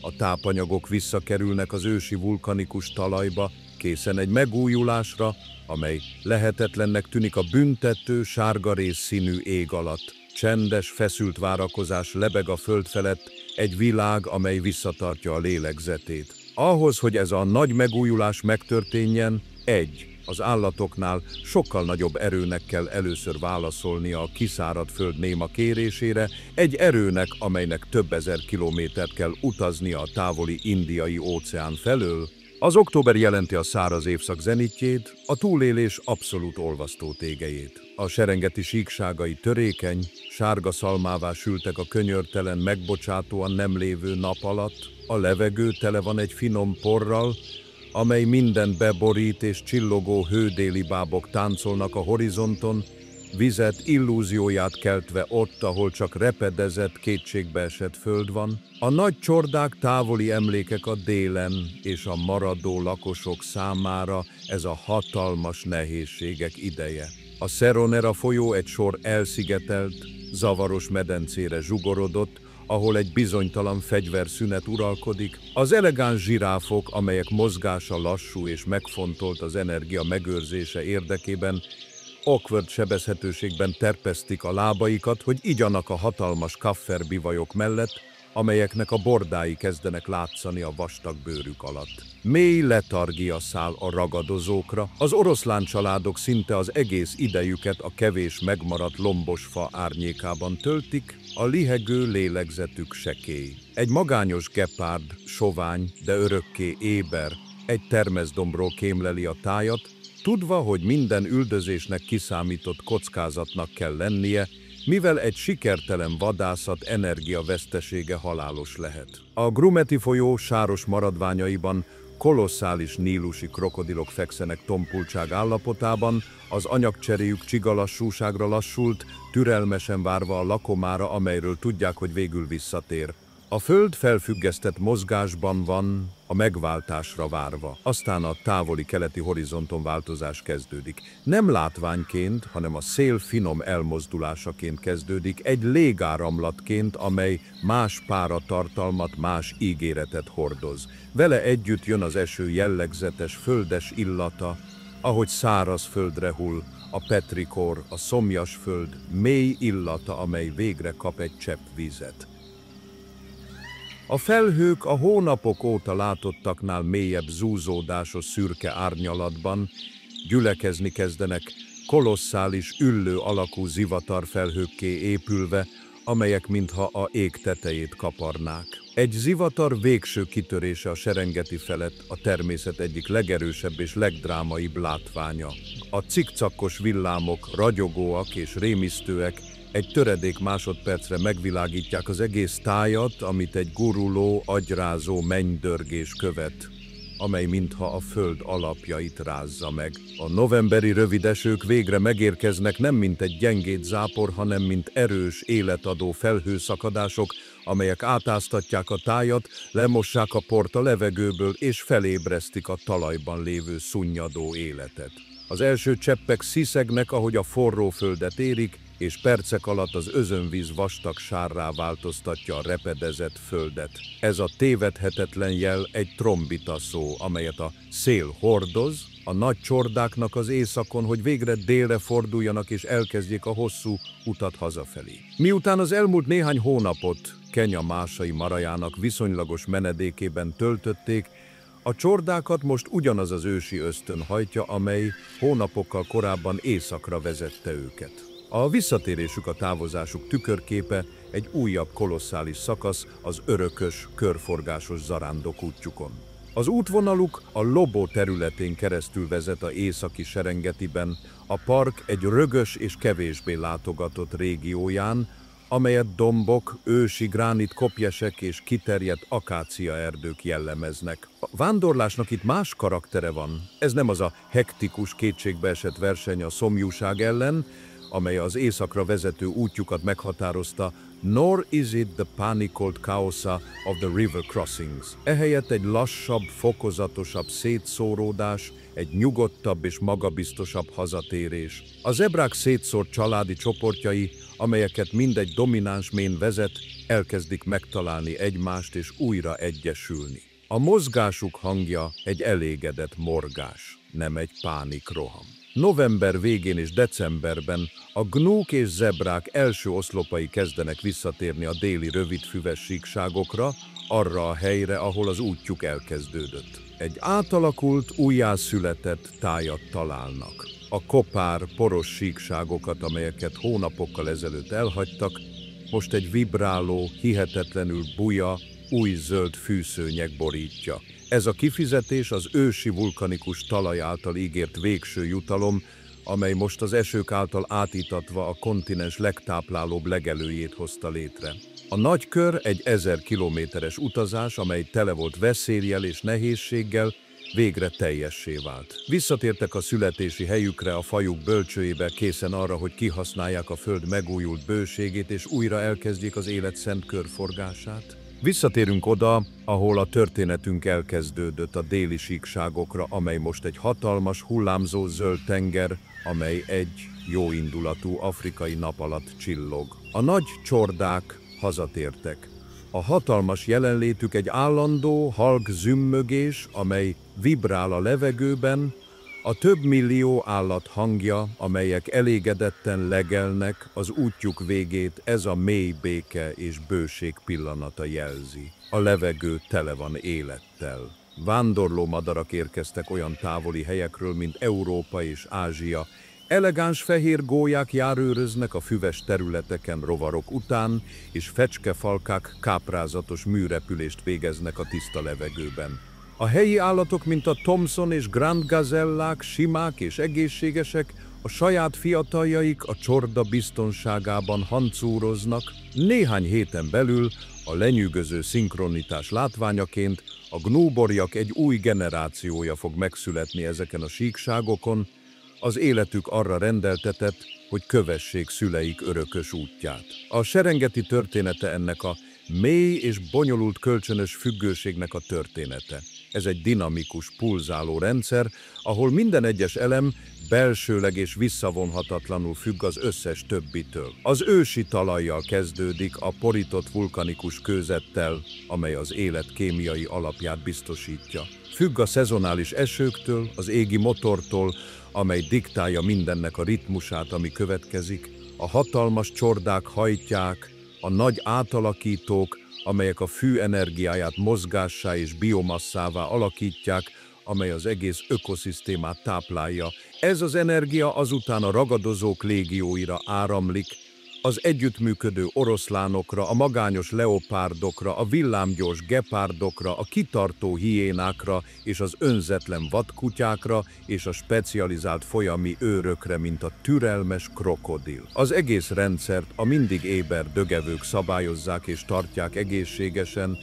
a tápanyagok visszakerülnek az ősi vulkanikus talajba, készen egy megújulásra, amely lehetetlennek tűnik a büntető, sárgaréz színű ég alatt. Csendes, feszült várakozás lebeg a föld felett, egy világ, amely visszatartja a lélegzetét. Ahhoz, hogy ez a nagy megújulás megtörténjen, az állatoknál sokkal nagyobb erőnek kell először válaszolnia a kiszáradt föld néma kérésére, egy erőnek, amelynek több ezer kilométert kell utaznia a távoli Indiai óceán felől. Az október jelenti a száraz évszak zenitjét, a túlélés abszolút olvasztó tégelyét. A Serengeti síkságai törékeny, sárga szalmává sültek a könyörtelen, megbocsátóan nem lévő nap alatt, a levegő tele van egy finom porral, amely mindent beborít, és csillogó hődéli bábok táncolnak a horizonton, vizet illúzióját keltve ott, ahol csak repedezett, kétségbeesett föld van. A nagy csordák távoli emlékek a délen, és a maradó lakosok számára ez a hatalmas nehézségek ideje. A Seronera folyó egy sor elszigetelt, zavaros medencére zsugorodott, ahol egy bizonytalan fegyverszünet uralkodik. Az elegáns zsiráfok, amelyek mozgása lassú és megfontolt az energia megőrzése érdekében, awkward sebezhetőségben terpesztik a lábaikat, hogy igyanak a hatalmas kafferbivajok mellett, amelyeknek a bordái kezdenek látszani a vastag bőrük alatt. Mély letargia száll a ragadozókra, az oroszlán családok szinte az egész idejüket a kevés megmaradt lombosfa árnyékában töltik, a lihegő lélegzetük sekély. Egy magányos gepárd, sovány, de örökké éber, egy termeszdombról kémleli a tájat, tudva, hogy minden üldözésnek kiszámított kockázatnak kell lennie, mivel egy sikertelen vadászat energiavesztesége halálos lehet. A Grumeti folyó sáros maradványaiban kolosszális nílusi krokodilok fekszenek tompultság állapotában, az anyagcseréjük csigalassúságra lassult, türelmesen várva a lakomára, amelyről tudják, hogy végül visszatér. A föld felfüggesztett mozgásban van, a megváltásra várva. Aztán a távoli keleti horizonton változás kezdődik. Nem látványként, hanem a szél finom elmozdulásaként kezdődik, egy légáramlatként, amely más páratartalmat, más ígéretet hordoz. Vele együtt jön az eső jellegzetes földes illata, ahogy száraz földre hull, a petrikor, a szomjas föld mély illata, amely végre kap egy csepp vízet. A felhők a hónapok óta látottaknál mélyebb zúzódásos szürke árnyalatban gyülekezni kezdenek, kolosszális, üllő alakú zivatarfelhőkké épülve, amelyek mintha a ég tetejét kaparnák. Egy zivatar végső kitörése a Serengeti felett a természet egyik legerősebb és legdrámaibb látványa. A cikcakkos villámok ragyogóak és rémisztőek, egy töredék másodpercre megvilágítják az egész tájat, amit egy guruló, agyrázó mennydörgés követ. amely mintha a föld alapjait rázza meg. A novemberi rövid esők végre megérkeznek nem mint egy gyengéd zápor, hanem mint erős, életadó felhőszakadások, amelyek átáztatják a tájat, lemossák a port a levegőből és felébresztik a talajban lévő szunnyadó életet. Az első cseppek sziszegnek, ahogy a forró földet érik, és percek alatt az özönvíz vastag sárrá változtatja a repedezett földet. Ez a tévedhetetlen jel egy trombita szó, amelyet a szél hordoz, a nagy csordáknak az északon, hogy végre délre forduljanak és elkezdjék a hosszú utat hazafelé. Miután az elmúlt néhány hónapot Kenya másai marajának viszonylagos menedékében töltötték, a csordákat most ugyanaz az ősi ösztön hajtja, amely hónapokkal korábban északra vezette őket. A visszatérésük, a távozásuk tükörképe egy újabb kolosszális szakasz az örökös, körforgásos zarándok útjukon. Az útvonaluk a Lobo területén keresztül vezet a északi Serengetiben, a park egy rögös és kevésbé látogatott régióján, amelyet dombok, ősi gránit kopjesek és kiterjedt akáciaerdők jellemeznek. A vándorlásnak itt más karaktere van. Ez nem az a hektikus, kétségbeesett verseny a szomjúság ellen, amely az északra vezető útjukat meghatározta, nor is it the panicolt chaos of the river crossings. Ehelyett egy lassabb, fokozatosabb szétszóródás, egy nyugodtabb és magabiztosabb hazatérés. A zebrák szétszórt családi csoportjai, amelyeket mindegy domináns mén vezet, elkezdik megtalálni egymást és újra egyesülni. A mozgásuk hangja egy elégedett morgás, nem egy pánikroham. November végén és decemberben a gnúk és zebrák első oszlopai kezdenek visszatérni a déli rövidfüves síkságokra, arra a helyre, ahol az útjuk elkezdődött. Egy átalakult, újjászületett tájat találnak. A kopár, poros síkságokat, amelyeket hónapokkal ezelőtt elhagytak, most egy vibráló, hihetetlenül buja, új zöld fűszőnyeg borítja. Ez a kifizetés az ősi vulkanikus talaj által ígért végső jutalom, amely most az esők által átítatva a kontinens legtáplálóbb legelőjét hozta létre. A nagykör egy 1000 kilométeres utazás, amely tele volt veszéllyel és nehézséggel, végre teljessé vált. Visszatértek a születési helyükre, a fajuk bölcsőjébe, készen arra, hogy kihasználják a föld megújult bőségét és újra elkezdjék az élet szent körforgását. Visszatérünk oda, ahol a történetünk elkezdődött, a déli síkságokra, amely most egy hatalmas, hullámzó zöld tenger, amely egy jóindulatú afrikai nap alatt csillog. A nagy csordák hazatértek. A hatalmas jelenlétük egy állandó, halk zümmögés, amely vibrál a levegőben, a több millió állat hangja, amelyek elégedetten legelnek, az útjuk végét ez a mély béke és bőség pillanata jelzi. A levegő tele van élettel. Vándorló madarak érkeztek olyan távoli helyekről, mint Európa és Ázsia. Elegáns fehér gólyák járőröznek a füves területeken rovarok után, és fecskefalkák káprázatos műrepülést végeznek a tiszta levegőben. A helyi állatok, mint a Thomson és Grand gazellák, simák és egészségesek, a saját fiataljaik a csorda biztonságában hancúroznak. Néhány héten belül a lenyűgöző szinkronitás látványaként a gnúborjak egy új generációja fog megszületni ezeken a síkságokon, az életük arra rendeltetett, hogy kövessék szüleik örökös útját. A Serengeti története ennek a mély és bonyolult kölcsönös függőségnek a története. Ez egy dinamikus, pulzáló rendszer, ahol minden egyes elem belsőleg és visszavonhatatlanul függ az összes többitől. Az ősi talajjal kezdődik, a porított vulkanikus kőzettel, amely az élet kémiai alapját biztosítja. Függ a szezonális esőktől, az égi motortól, amely diktálja mindennek a ritmusát, ami következik. A hatalmas csordák hajtják, a nagy átalakítók, amelyek a fű energiáját mozgássá és biomasszává alakítják, amely az egész ökoszisztémát táplálja. Ez az energia azután a ragadozók légióira áramlik, az együttműködő oroszlánokra, a magányos leopárdokra, a villámgyors gepárdokra, a kitartó hiénákra és az önzetlen vadkutyákra és a specializált folyami őrökre, mint a türelmes krokodil. Az egész rendszert a mindig éber dögevők szabályozzák és tartják egészségesen,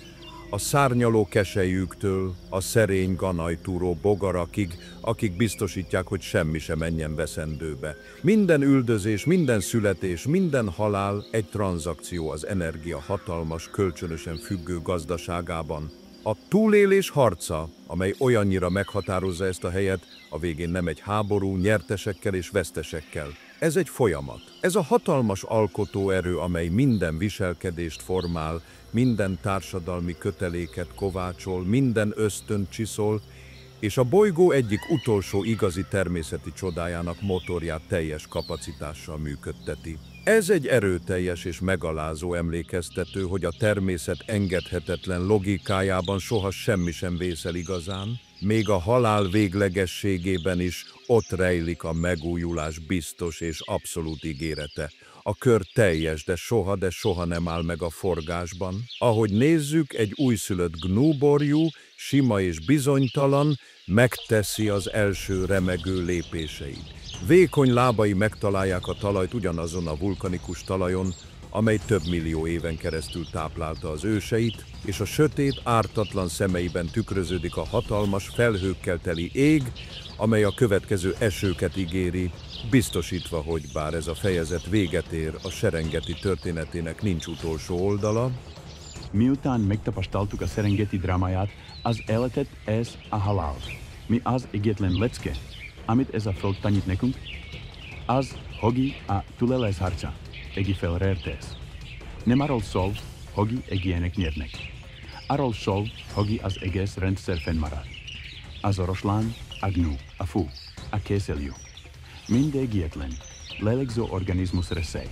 A szárnyaló keselyűktől a szerény ganajtúró bogarakig, akik biztosítják, hogy semmi sem menjen veszendőbe. Minden üldözés, minden születés, minden halál egy tranzakció az energia hatalmas, kölcsönösen függő gazdaságában. A túlélés harca, amely olyannyira meghatározza ezt a helyet, a végén nem egy háború, nyertesekkel és vesztesekkel. Ez egy folyamat. Ez a hatalmas alkotóerő, amely minden viselkedést formál, minden társadalmi köteléket kovácsol, minden ösztönt csiszol, és a bolygó egyik utolsó igazi természeti csodájának motorját teljes kapacitással működteti. Ez egy erőteljes és megalázó emlékeztető, hogy a természet engedhetetlen logikájában soha semmi sem vészel igazán, még a halál véglegességében is ott rejlik a megújulás biztos és abszolút ígérete. A kör teljes, de soha nem áll meg a forgásban. Ahogy nézzük, egy újszülött gnúborjú, sima és bizonytalan, megteszi az első remegő lépéseit. Vékony lábai megtalálják a talajt ugyanazon a vulkanikus talajon, amely több millió éven keresztül táplálta az őseit, és a sötét, ártatlan szemeiben tükröződik a hatalmas, felhőkkel teli ég, amely a következő esőket ígéri, biztosítva, hogy bár ez a fejezet véget ér, a Serengeti történetének nincs utolsó oldala. Miután megtapasztaltuk a Serengeti drámáját, az életet ez a halál. Mi az egyetlen lecke, amit ez a föld tanít nekünk, az Hogi a túlélés harca, egi felrértés. Nem arról szól, Hogi egyének nyernek. Arról szól, Hogi az egész rendszer fennmarad. Az oroszlán, a gnú, a fú, a készelyű. Mind egyetlen, lélegző organizmus reszély.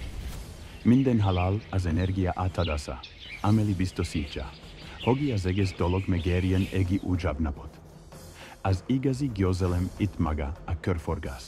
Minden halál az energia átadása, amely biztosítja. Hogi az egész dolog megérjen egi újabb napot. Az igazi győzelem itt maga a körforgás.